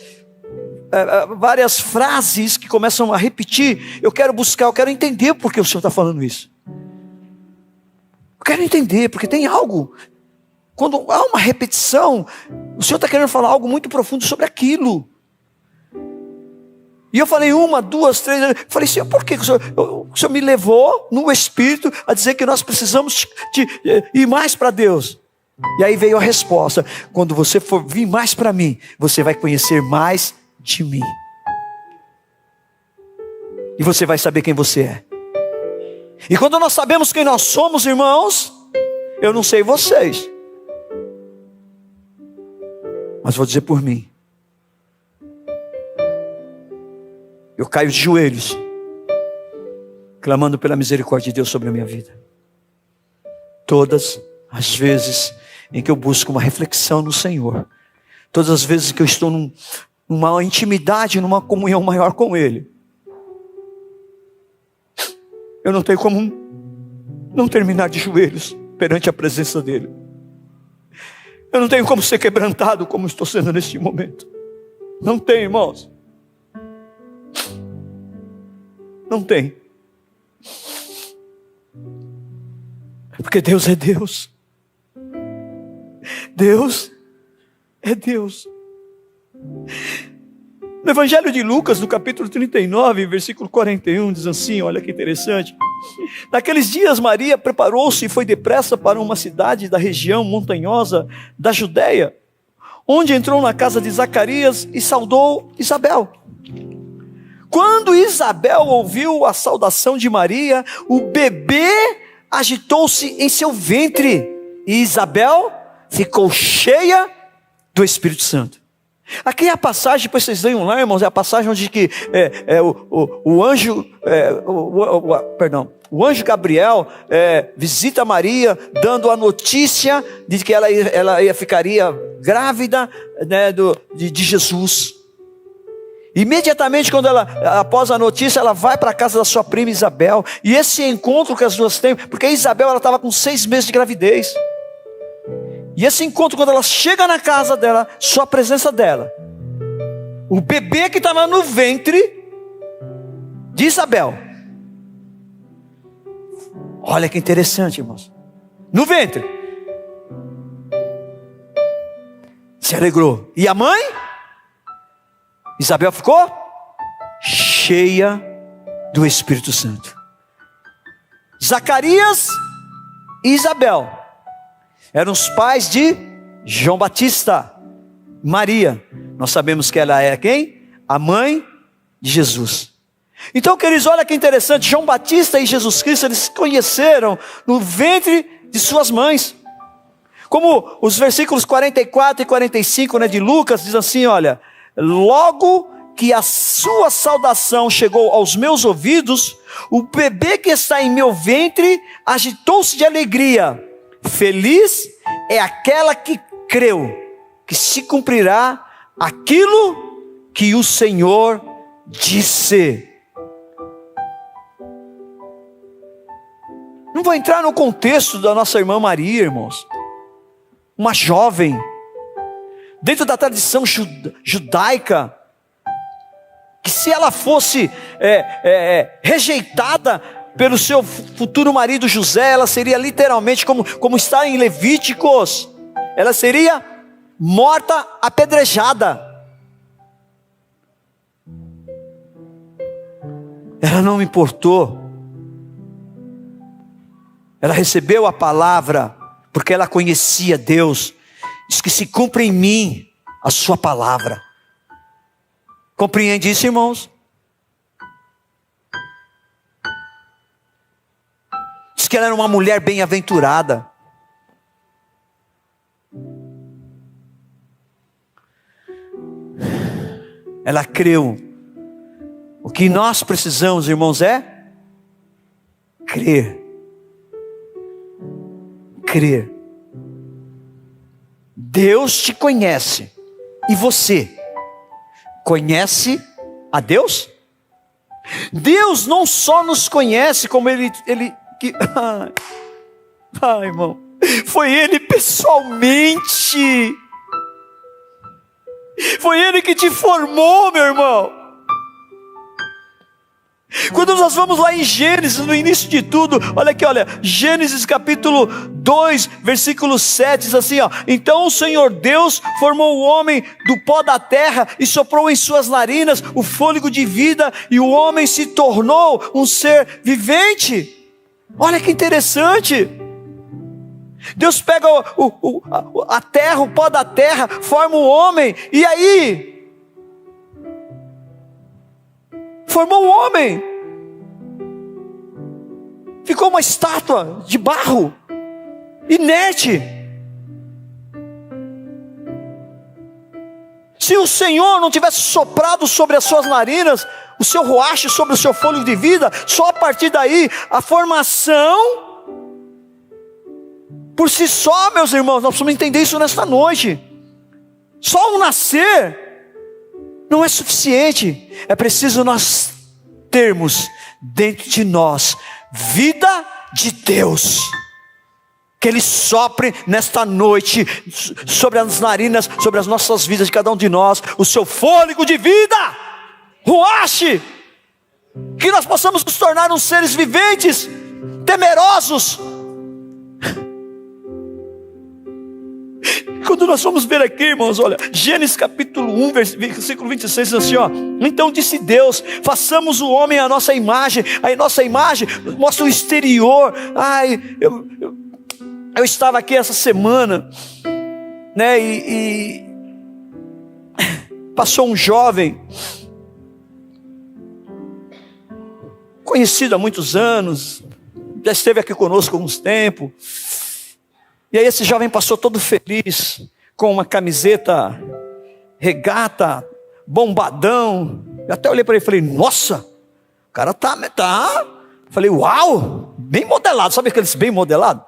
frases que começam a repetir. Eu quero buscar, eu quero entender por que o Senhor está falando isso. Eu quero entender, porque tem algo. Quando há uma repetição, o Senhor está querendo falar algo muito profundo sobre aquilo. E eu falei 1, 2, 3, eu falei, Senhor, por que o Senhor me levou no Espírito a dizer que nós precisamos de ir mais para Deus? E aí veio a resposta: quando você for vir mais para mim, você vai conhecer mais de mim. E você vai saber quem você é. E quando nós sabemos quem nós somos, irmãos, eu não sei vocês, mas vou dizer por mim. Eu caio de joelhos, clamando pela misericórdia de Deus sobre a minha vida. Todas as vezes em que eu busco uma reflexão no Senhor, todas as vezes que eu estou numa intimidade, numa comunhão maior com Ele, eu não tenho como não terminar de joelhos perante a presença dEle. Eu não tenho como ser quebrantado como estou sendo neste momento. Não tenho, irmãos. Não tem. Porque Deus é Deus. Deus é Deus. No Evangelho de Lucas, no capítulo 39, versículo 41, diz assim, olha que interessante. Naqueles dias Maria preparou-se e foi depressa para uma cidade da região montanhosa da Judéia, onde entrou na casa de Zacarias e saudou Isabel. Quando Isabel ouviu a saudação de Maria, o bebê agitou-se em seu ventre, e Isabel ficou cheia do Espírito Santo. Aqui é a passagem, depois vocês leiam lá, irmãos, é a passagem onde que, o anjo Gabriel visita Maria, dando a notícia de que ela ficaria grávida, né, de Jesus. Imediatamente, após a notícia, ela vai para a casa da sua prima Isabel. E esse encontro que as duas têm, porque Isabel estava com 6 meses de gravidez. E esse encontro, quando ela chega na casa dela, só a presença dela, o bebê que estava no ventre de Isabel. Olha que interessante, irmãos. No ventre. Se alegrou. E a mãe? Isabel ficou cheia do Espírito Santo. Zacarias e Isabel eram os pais de João Batista. Maria, nós sabemos que ela é quem? A mãe de Jesus. Então, queridos, olha que interessante, João Batista e Jesus Cristo, eles se conheceram no ventre de suas mães. Como os versículos 44 e 45, né, de Lucas, diz assim, olha: logo que a sua saudação chegou aos meus ouvidos, o bebê que está em meu ventre agitou-se de alegria. Feliz é aquela que creu, que se cumprirá aquilo que o Senhor disse. Não vou entrar no contexto da nossa irmã Maria, irmãos. Uma jovem, dentro da tradição judaica, que se ela fosse rejeitada, pelo seu futuro marido José, ela seria literalmente como está em Levíticos, ela seria morta apedrejada. Ela não importou. Ela recebeu a palavra porque ela conhecia Deus. Diz que se cumpra em mim a sua palavra. Compreende isso, irmãos? Diz que ela era uma mulher bem-aventurada. Ela creu. O que nós precisamos, irmãos, é crer. Crer. Deus te conhece. E você conhece a Deus? Deus não só nos conhece, como Ele irmão, foi Ele pessoalmente. Foi Ele que te formou, meu irmão. Quando nós vamos lá em Gênesis, no início de tudo, olha aqui, olha, Gênesis capítulo 2, versículo 7, diz assim, ó: então o Senhor Deus formou o homem do pó da terra e soprou em suas narinas o fôlego de vida, e o homem se tornou um ser vivente. Olha que interessante. Deus pega a terra, o pó da terra, forma o homem, e aí formou o homem. Ficou uma estátua de barro, inerte. Se o Senhor não tivesse soprado sobre as suas narinas o seu ruache, sobre o seu fôlego de vida, só a partir daí, a formação por si só, meus irmãos, nós precisamos entender isso nesta noite. Só o nascer não é suficiente. É preciso nós termos dentro de nós vida de Deus. Que Ele sopre nesta noite sobre as narinas, sobre as nossas vidas de cada um de nós, o seu fôlego de vida, ruache. Que nós possamos nos tornar uns seres viventes, temerosos. Quando nós vamos ver aqui, irmãos, olha, Gênesis capítulo 1, versículo 26, diz assim, ó: então disse Deus, façamos o homem à nossa imagem. Aí nossa imagem mostra o exterior. Eu estava aqui essa semana, né, e passou um jovem, conhecido há muitos anos, já esteve aqui conosco há alguns tempos. E aí esse jovem passou todo feliz, com uma camiseta regata, bombadão. Eu até olhei para ele e falei, nossa, o cara tá. Falei, uau, bem modelado. Sabe aqueles bem modelado?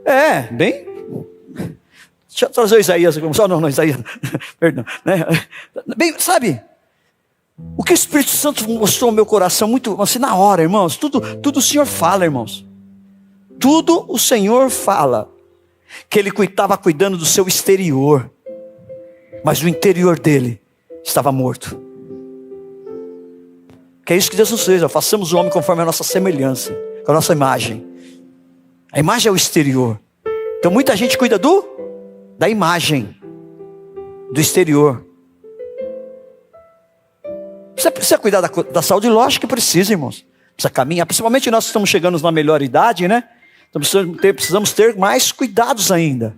É, bem. Deixa eu trazer o Isaías aqui. Não, Isaías, perdão. Né? Bem, sabe, o que o Espírito Santo mostrou no meu coração, muito assim, na hora, irmãos. Tudo o Senhor fala, irmãos. Tudo o Senhor fala. Que Ele estava cuidando do seu exterior, mas o interior dele estava morto. Que é isso que Deus nos fez, façamos o homem conforme a nossa semelhança, com a nossa imagem. A imagem é o exterior. Então muita gente cuida da imagem, do exterior. Você precisa cuidar da saúde? Lógico que precisa, irmãos. Precisa caminhar, principalmente nós que estamos chegando na melhor idade, né? Então precisamos ter mais cuidados ainda.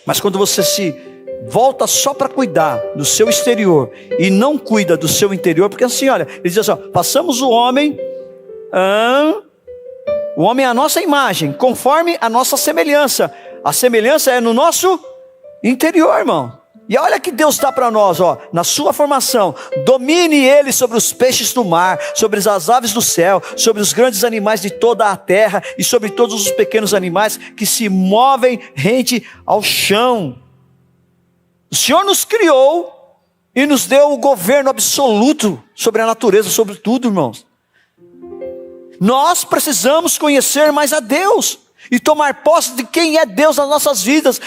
Mas quando você se volta só para cuidar do seu exterior e não cuida do seu interior, porque assim, olha, ele diz assim, ó, façamos o homem à nossa imagem, conforme a nossa semelhança. A semelhança é no nosso interior, irmão. E olha que Deus dá para nós, ó, na sua formação: domine ele sobre os peixes do mar, sobre as aves do céu, sobre os grandes animais de toda a terra e sobre todos os pequenos animais que se movem rente ao chão. O Senhor nos criou e nos deu o governo absoluto sobre a natureza, sobre tudo, irmãos. Nós precisamos conhecer mais a Deus e tomar posse de quem é Deus nas nossas vidas.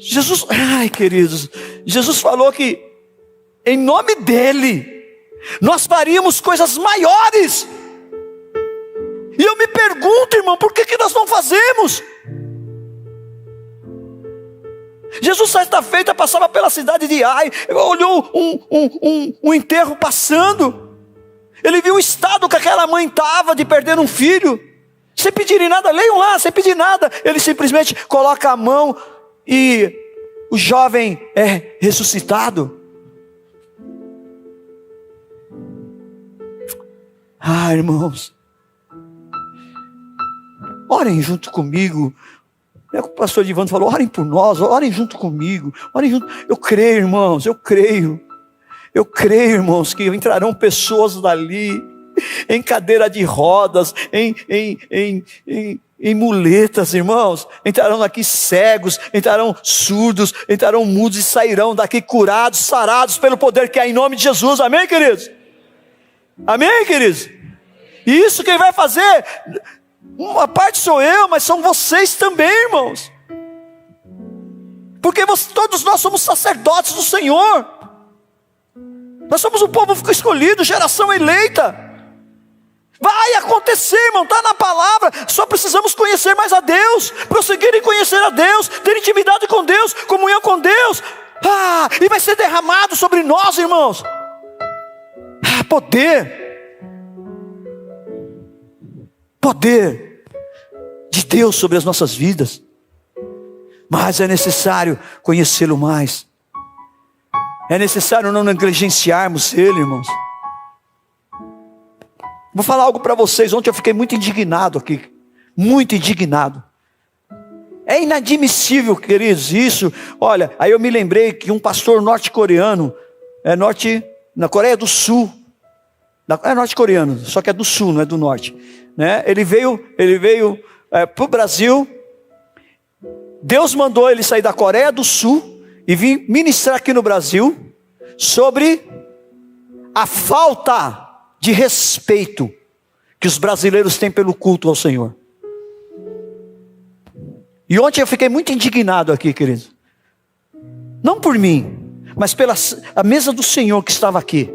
Jesus, queridos, Jesus falou que em nome dele nós faríamos coisas maiores. E eu me pergunto, irmão, por que nós não fazemos? Jesus, certa feita, passava pela cidade de Ai, olhou um enterro passando. Ele viu o estado que aquela mãe estava de perder um filho. Sem pedir nada, leiam lá, sem pedir nada. Ele simplesmente coloca a mão e o jovem é ressuscitado. Ah, irmãos, orem junto comigo. O pastor Divando falou, orem por nós, orem junto comigo, orem junto. Eu creio, irmãos, eu creio, irmãos, que entrarão pessoas dali, em cadeira de rodas, em muletas, irmãos. Entrarão aqui cegos, entrarão surdos, entrarão mudos e sairão daqui curados, sarados pelo poder que há em nome de Jesus. Amém, queridos? Amém, queridos? E isso quem vai fazer, uma parte sou eu, mas são vocês também, irmãos. Porque todos nós somos sacerdotes do Senhor. Nós somos um povo escolhido, geração eleita. Vai acontecer, irmão, está na palavra. Só precisamos conhecer mais a Deus, prosseguir em conhecer a Deus, ter intimidade com Deus, comunhão com Deus. E vai ser derramado sobre nós, irmãos, poder de Deus sobre as nossas vidas. Mas é necessário conhecê-lo mais. É necessário não negligenciarmos Ele, irmãos. Vou falar algo para vocês. Ontem eu fiquei muito indignado aqui. Muito indignado. É inadmissível, queridos, isso. Olha, aí eu me lembrei que um pastor norte-coreano, na Coreia do Sul, é norte-coreano, só que é do sul, não é do norte, né? Ele veio para o Brasil. Deus mandou ele sair da Coreia do Sul e vir ministrar aqui no Brasil sobre a falta de respeito que os brasileiros têm pelo culto ao Senhor. E ontem eu fiquei muito indignado aqui, querido. Não por mim, mas pela a mesa do Senhor que estava aqui.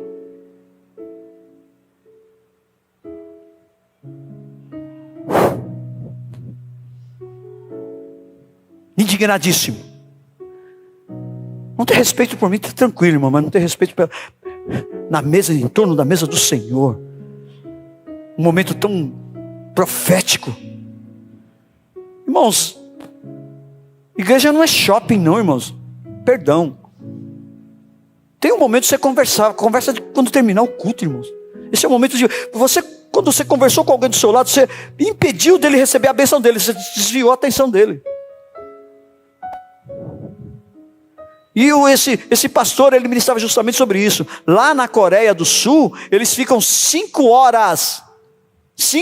Indignadíssimo. Não tem respeito por mim, está tranquilo, irmão, mas não tem respeito na mesa, em torno da mesa do Senhor. Um momento tão profético. Irmãos, igreja não é shopping não, irmãos. Perdão. Tem um momento de você conversar. Conversa quando terminar o culto, irmãos. Esse é o momento de você, quando você conversou com alguém do seu lado, você impediu dele receber a bênção dele, você desviou a atenção dele. E esse pastor, ele ministrava justamente sobre isso. Lá na Coreia do Sul, eles ficam 5 horas.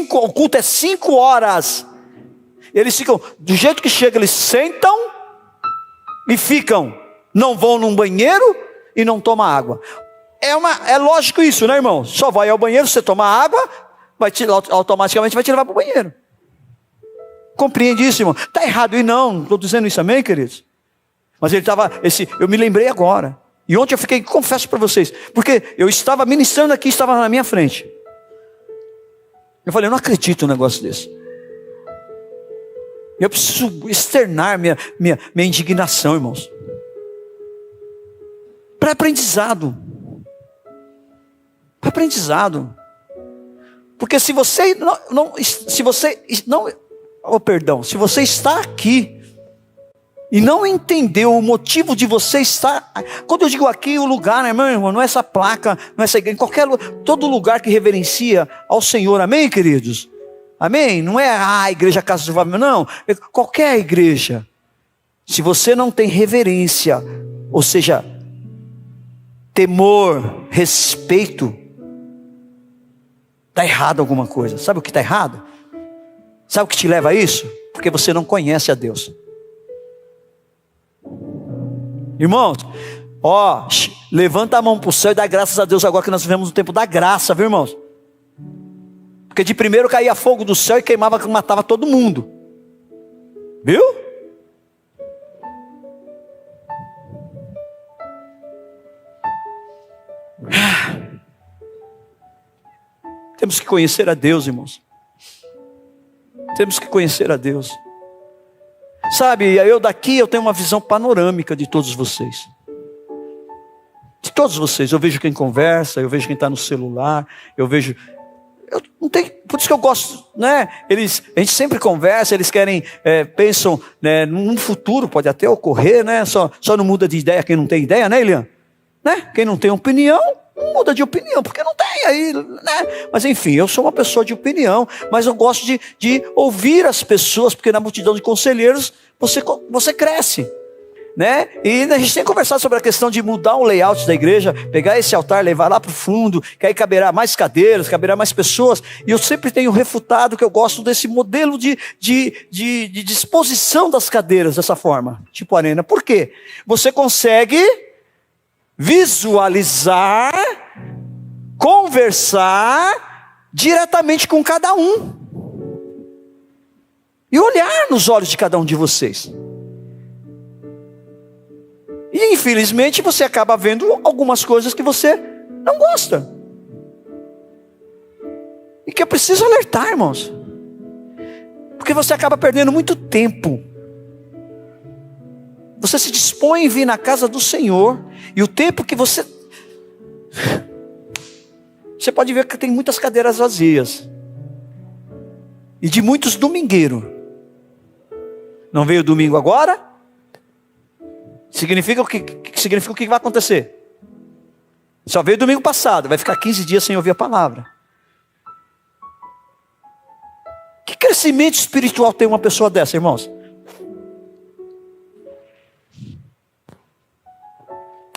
O culto é 5 horas. Eles ficam, do jeito que chega, eles sentam e ficam. Não vão num banheiro e não tomam água. É lógico isso, né, irmão? Só vai ao banheiro, você toma água, automaticamente vai te levar para o banheiro. Compreende isso, irmão? Está errado, e não estou dizendo isso, amém, queridos? Mas eu me lembrei agora. E ontem eu fiquei, confesso para vocês, porque eu estava ministrando aqui, estava na minha frente. Eu falei, eu não acredito num negócio desse. Eu preciso externar minha indignação, irmãos. Para aprendizado. Para aprendizado. Porque se você está aqui e não entendeu o motivo de você estar, quando eu digo aqui o lugar, né, meu irmão, não é essa placa, não é essa igreja, em qualquer lugar, todo lugar que reverencia ao Senhor, amém, queridos? Amém? Não é a igreja Casa do Fábio, não, é qualquer igreja. Se você não tem reverência, ou seja, temor, respeito, está errado alguma coisa. Sabe o que está errado? Sabe o que te leva a isso? Porque você não conhece a Deus. Irmãos, levanta a mão para o céu e dá graças a Deus agora que nós vivemos no tempo da graça, viu, irmãos? Porque de primeiro caía fogo do céu e queimava, matava todo mundo. Viu? temos que conhecer a Deus, irmãos. Temos que conhecer a Deus. Sabe, eu daqui eu tenho uma visão panorâmica de todos vocês. De todos vocês. Eu vejo quem conversa, eu vejo quem está no celular, eu vejo... não tem, por isso que eu gosto, né? A gente sempre conversa, eles querem, pensam, né, num futuro, pode até ocorrer, né? Só não muda de ideia quem não tem ideia, né, Elian? Né? Quem não tem opinião, não muda de opinião, porque não tem aí, né? Mas enfim, eu sou uma pessoa de opinião, mas eu gosto de ouvir as pessoas, porque na multidão de conselheiros você cresce. Né? E a gente tem conversado sobre a questão de mudar o layout da igreja, pegar esse altar, levar lá para o fundo, que aí caberá mais cadeiras, caberá mais pessoas. E eu sempre tenho refutado que eu gosto desse modelo de disposição das cadeiras dessa forma, tipo arena. Por quê? Você consegue visualizar, conversar diretamente com cada um e olhar nos olhos de cada um de vocês. E infelizmente você acaba vendo algumas coisas que você não gosta. E que eu preciso alertar, irmãos. Porque você acaba perdendo muito tempo. Você se dispõe em vir na casa do Senhor. E o tempo que você pode ver que tem muitas cadeiras vazias. E de muitos domingueiros. Não veio domingo agora? Significa o que vai acontecer? Só veio domingo passado, vai ficar 15 dias sem ouvir a palavra. Que crescimento espiritual tem uma pessoa dessa, irmãos?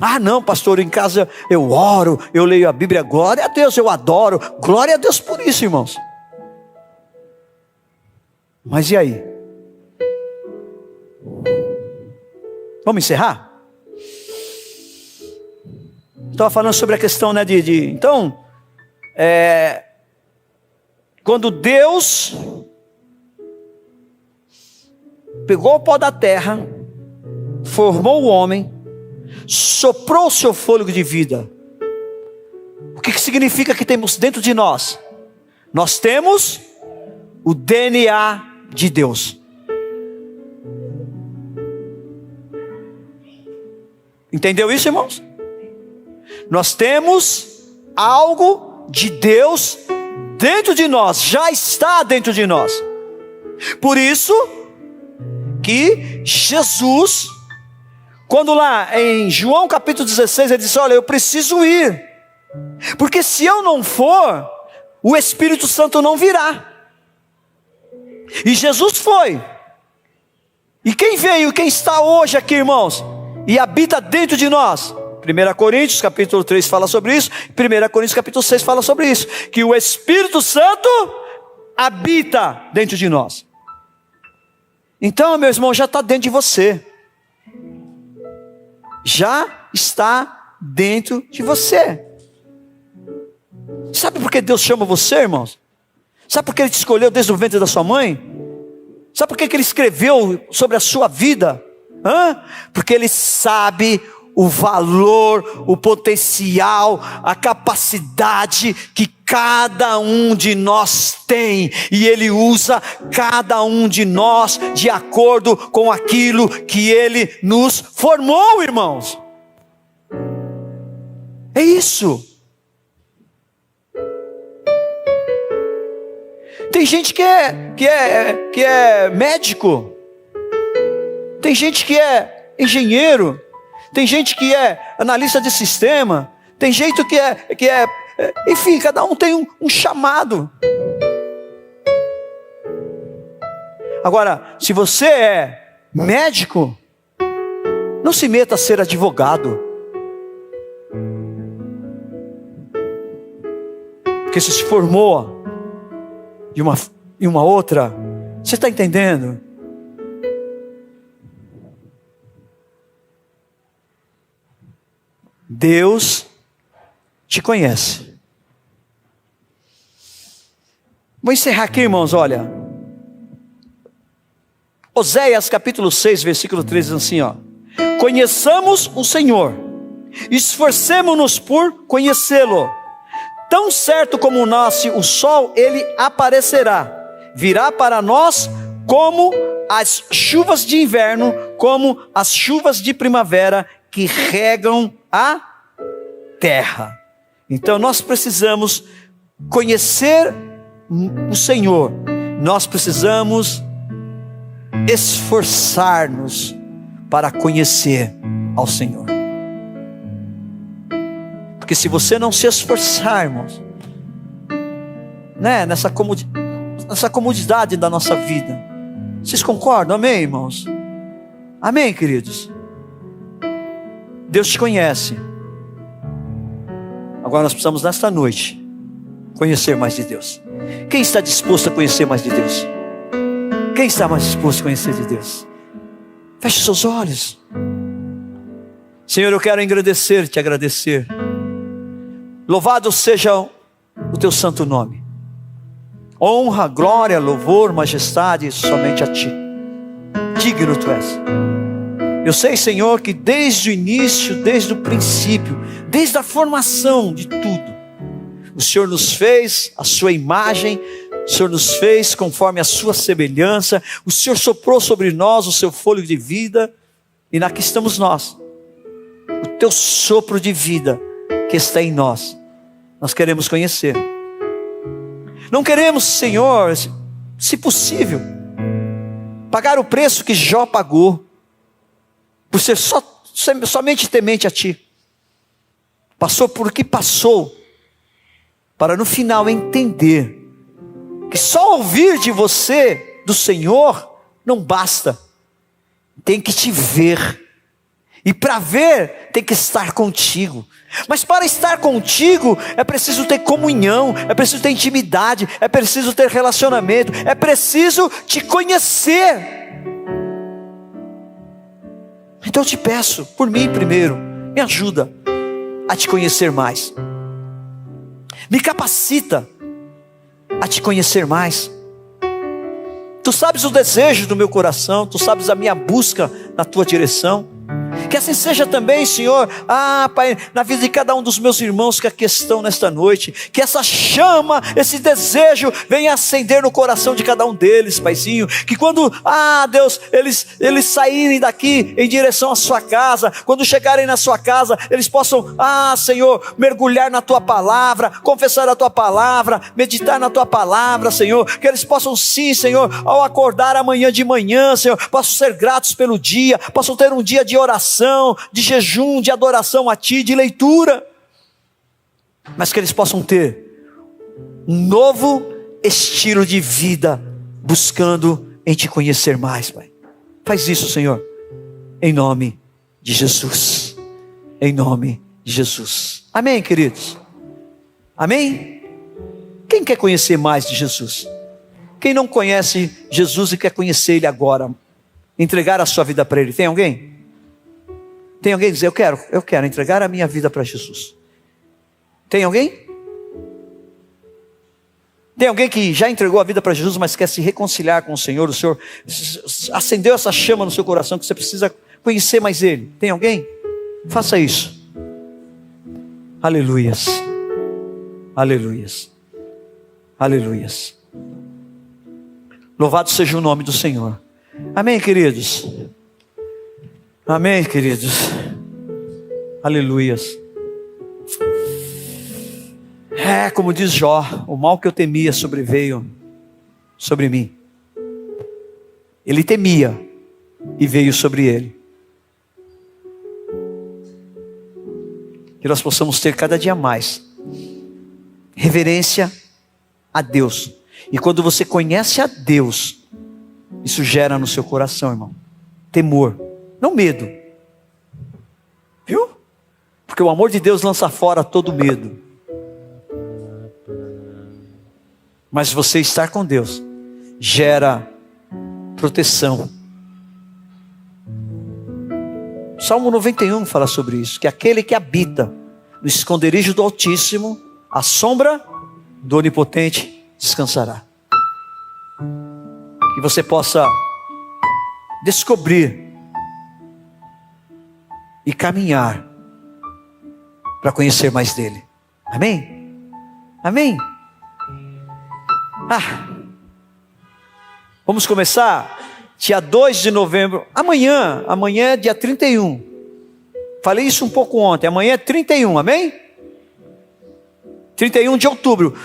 Ah não, pastor, em casa eu oro, eu leio a Bíblia, glória a Deus, eu adoro, glória a Deus por isso, irmãos. Mas e aí? Vamos encerrar? Estava falando sobre a questão, né, então, quando Deus pegou o pó da terra, formou o homem, soprou o seu fôlego de vida. O que significa que temos dentro de nós? Nós temos o DNA de Deus. Entendeu isso, irmãos? Nós temos algo de Deus dentro de nós, já está dentro de nós. Por isso que Jesus, quando lá em João capítulo 16, ele disse: olha, eu preciso ir, porque se eu não for, o Espírito Santo não virá. E Jesus foi. E quem veio, quem está hoje aqui, irmãos, e habita dentro de nós? 1 Coríntios capítulo 3 fala sobre isso. 1 Coríntios capítulo 6 fala sobre isso, que o Espírito Santo habita dentro de nós. Então, meu irmão, já está dentro de você. Já está dentro de você. Sabe por que Deus chama você, irmãos? Sabe por que Ele te escolheu desde o ventre da sua mãe? Sabe por que Ele escreveu sobre a sua vida? Porque Ele sabe o valor, o potencial, a capacidade que cada um de nós tem, e Ele usa cada um de nós de acordo com aquilo que Ele nos formou, irmãos. É isso. Tem gente que é médico, tem gente que é engenheiro, tem gente que é analista de sistema, tem gente que é enfim, cada um tem um chamado. Agora, se você é médico, não se meta a ser advogado, porque você se formou de uma outra. Você está entendendo? Deus te conhece. Vou encerrar aqui, irmãos, olha. Oséias capítulo 6, versículo 13 diz assim, ó: conheçamos o Senhor, esforcemo-nos por conhecê-lo. Tão certo como nasce o sol, ele aparecerá, virá para nós como as chuvas de inverno, como as chuvas de primavera que regam a terra. Então nós precisamos conhecer o Senhor, nós precisamos esforçar-nos para conhecer ao Senhor. Porque se você não se esforçar, irmãos, nessa comodidade da nossa vida, vocês concordam? Amém, irmãos? Amém, queridos? Deus te conhece. Agora nós precisamos nesta noite conhecer mais de Deus. Quem está disposto a conhecer mais de Deus? Quem está mais disposto a conhecer de Deus? Feche seus olhos. Senhor, eu quero te agradecer. Louvado seja o teu santo nome. Honra, glória, louvor, majestade somente a ti. Digno tu és. Eu sei, Senhor, que desde o início, desde o princípio, desde a formação de tudo, o Senhor nos fez a sua imagem, o Senhor nos fez conforme a sua semelhança, o Senhor soprou sobre nós o seu fôlego de vida, e aqui estamos nós. O teu sopro de vida que está em nós, nós queremos conhecer. Não queremos, Senhor, se possível, pagar o preço que Jó pagou, por ser somente temente a ti. Passou por o que passou, para no final entender, que só ouvir de você, do Senhor, não basta, tem que te ver, e para ver, tem que estar contigo. Mas para estar contigo, é preciso ter comunhão, é preciso ter intimidade, é preciso ter relacionamento, é preciso te conhecer. Então eu te peço, por mim primeiro, me ajuda a te conhecer mais. Me capacita a te conhecer mais. Tu sabes o desejo do meu coração, tu sabes a minha busca na tua direção. Que assim seja também, Senhor, Pai, na vida de cada um dos meus irmãos que aqui estão nesta noite. Que essa chama, esse desejo venha acender no coração de cada um deles, Paizinho. Que quando, Deus, eles saírem daqui em direção à sua casa, quando chegarem na sua casa, eles possam, Senhor, mergulhar na tua palavra, confessar a tua palavra, meditar na tua palavra, Senhor. Que eles possam sim, Senhor, ao acordar amanhã de manhã, Senhor, possam ser gratos pelo dia, possam ter um dia de oração, de jejum, de adoração a ti, de leitura, mas que eles possam ter um novo estilo de vida, buscando em te conhecer mais, Pai. Faz isso, Senhor, em nome de Jesus, em nome de Jesus. Amém, queridos? Amém? Quem quer conhecer mais de Jesus? Quem não conhece Jesus e quer conhecer Ele agora, entregar a sua vida para Ele, tem alguém? Tem alguém que diz, eu quero entregar a minha vida para Jesus. Tem alguém? Tem alguém que já entregou a vida para Jesus, mas quer se reconciliar com o Senhor? O Senhor acendeu essa chama no seu coração, que você precisa conhecer mais Ele. Tem alguém? Faça isso. Aleluias. Aleluias. Aleluias. Louvado seja o nome do Senhor. Amém, queridos? Amém, queridos. Aleluias. Como diz Jó, o mal que eu temia sobreveio sobre mim. Ele temia e veio sobre ele. Que nós possamos ter cada dia mais reverência a Deus. E quando você conhece a Deus, isso gera no seu coração, irmão, temor. Não medo, viu? Porque o amor de Deus lança fora todo medo. Mas você estar com Deus gera proteção. Salmo 91 fala sobre isso, que aquele que habita no esconderijo do Altíssimo, à sombra do Onipotente descansará. Que você possa descobrir e caminhar para conhecer mais dele. Amém? Amém? Vamos começar? Dia 2 de novembro, amanhã é dia 31. Falei isso um pouco ontem, amanhã é 31, amém? 31 de outubro.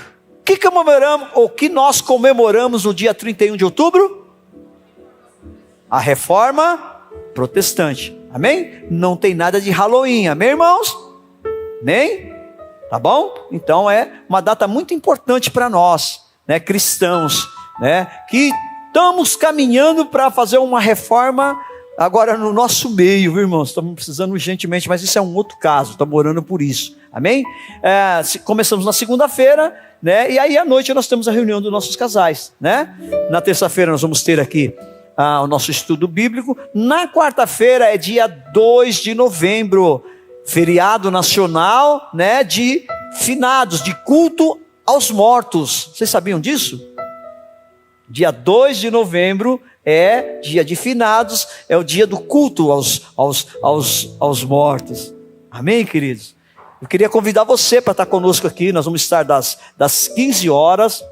O que nós comemoramos no dia 31 de outubro? A reforma protestante, amém? Não tem nada de Halloween, amém, irmãos? Nem? Tá bom? Então é uma data muito importante para nós, né, cristãos, né, que estamos caminhando para fazer uma reforma agora no nosso meio, viu, irmãos? Estamos precisando urgentemente, mas isso é um outro caso, estamos orando por isso, amém? Começamos na segunda-feira, né? E aí à noite nós temos a reunião dos nossos casais, né? Na terça-feira nós vamos ter aqui o nosso estudo bíblico. Na quarta-feira é dia 2 de novembro, feriado nacional, né? De finados, de culto aos mortos. Vocês sabiam disso? Dia 2 de novembro é dia de finados, é o dia do culto aos mortos. Amém, queridos? Eu queria convidar você para estar conosco aqui. Nós vamos estar das 15 horas,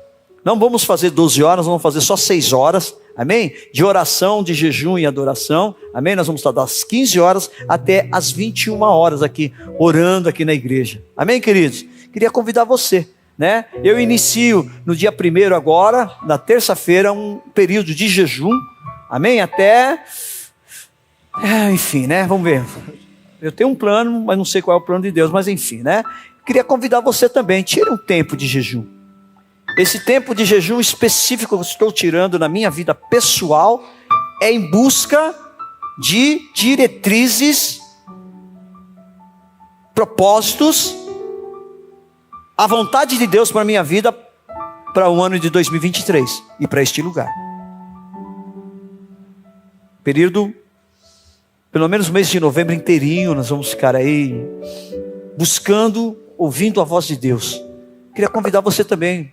não vamos fazer 12 horas, vamos fazer só 6 horas, amém? De oração, de jejum e adoração, amém? Nós vamos estar das 15 horas até as 21 horas aqui, orando aqui na igreja, amém, queridos? Queria convidar você, né? Eu inicio no dia 1º agora, na terça-feira, um período de jejum, amém? Até, enfim, né? Vamos ver. Eu tenho um plano, mas não sei qual é o plano de Deus, mas enfim, né? Queria convidar você também, tire um tempo de jejum. Esse tempo de jejum específico que eu estou tirando na minha vida pessoal é em busca de diretrizes, propósitos, a vontade de Deus para a minha vida para o ano de 2023 e para este lugar. Período, pelo menos o mês de novembro inteirinho, nós vamos ficar aí buscando, ouvindo a voz de Deus. Queria convidar você também.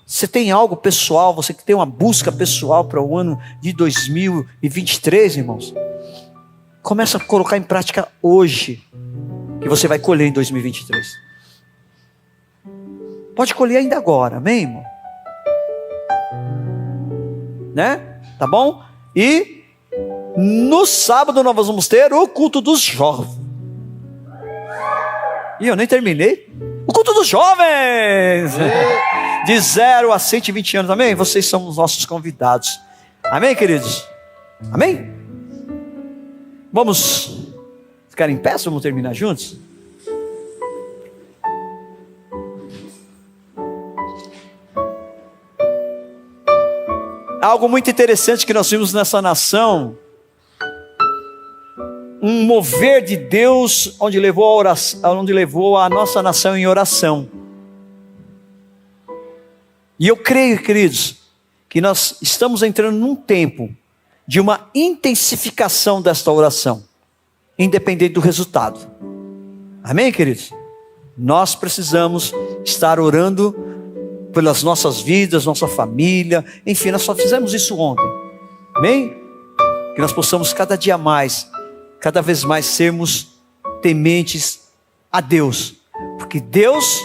Você tem algo pessoal, você que tem uma busca pessoal para o ano de 2023, irmãos? Começa a colocar em prática hoje, que você vai colher em 2023. Pode colher ainda agora, amém, irmão? Né? Tá bom? E no sábado nós vamos ter o culto dos jovens. E eu nem terminei. O culto dos jovens! De 0 a 120 anos, amém? Vocês são os nossos convidados. Amém, queridos? Amém? Vamos ficar em pé, vamos terminar juntos? Algo muito interessante que nós vimos nessa nação, um mover de Deus, onde levou a oração, onde levou a nossa nação em oração. E eu creio, queridos, que nós estamos entrando num tempo de uma intensificação desta oração, independente do resultado. Amém, queridos? Nós precisamos estar orando pelas nossas vidas, nossa família, enfim, nós só fizemos isso ontem. Amém? Que nós possamos cada dia mais, cada vez mais sermos tementes a Deus, porque Deus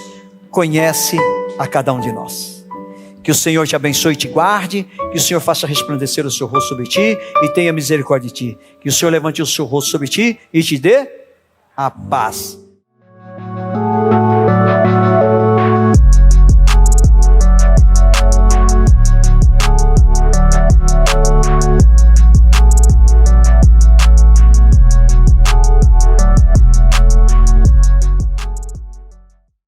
conhece a cada um de nós. Que o Senhor te abençoe e te guarde, que o Senhor faça resplandecer o seu rosto sobre ti e tenha misericórdia de ti. Que o Senhor levante o seu rosto sobre ti e te dê a paz.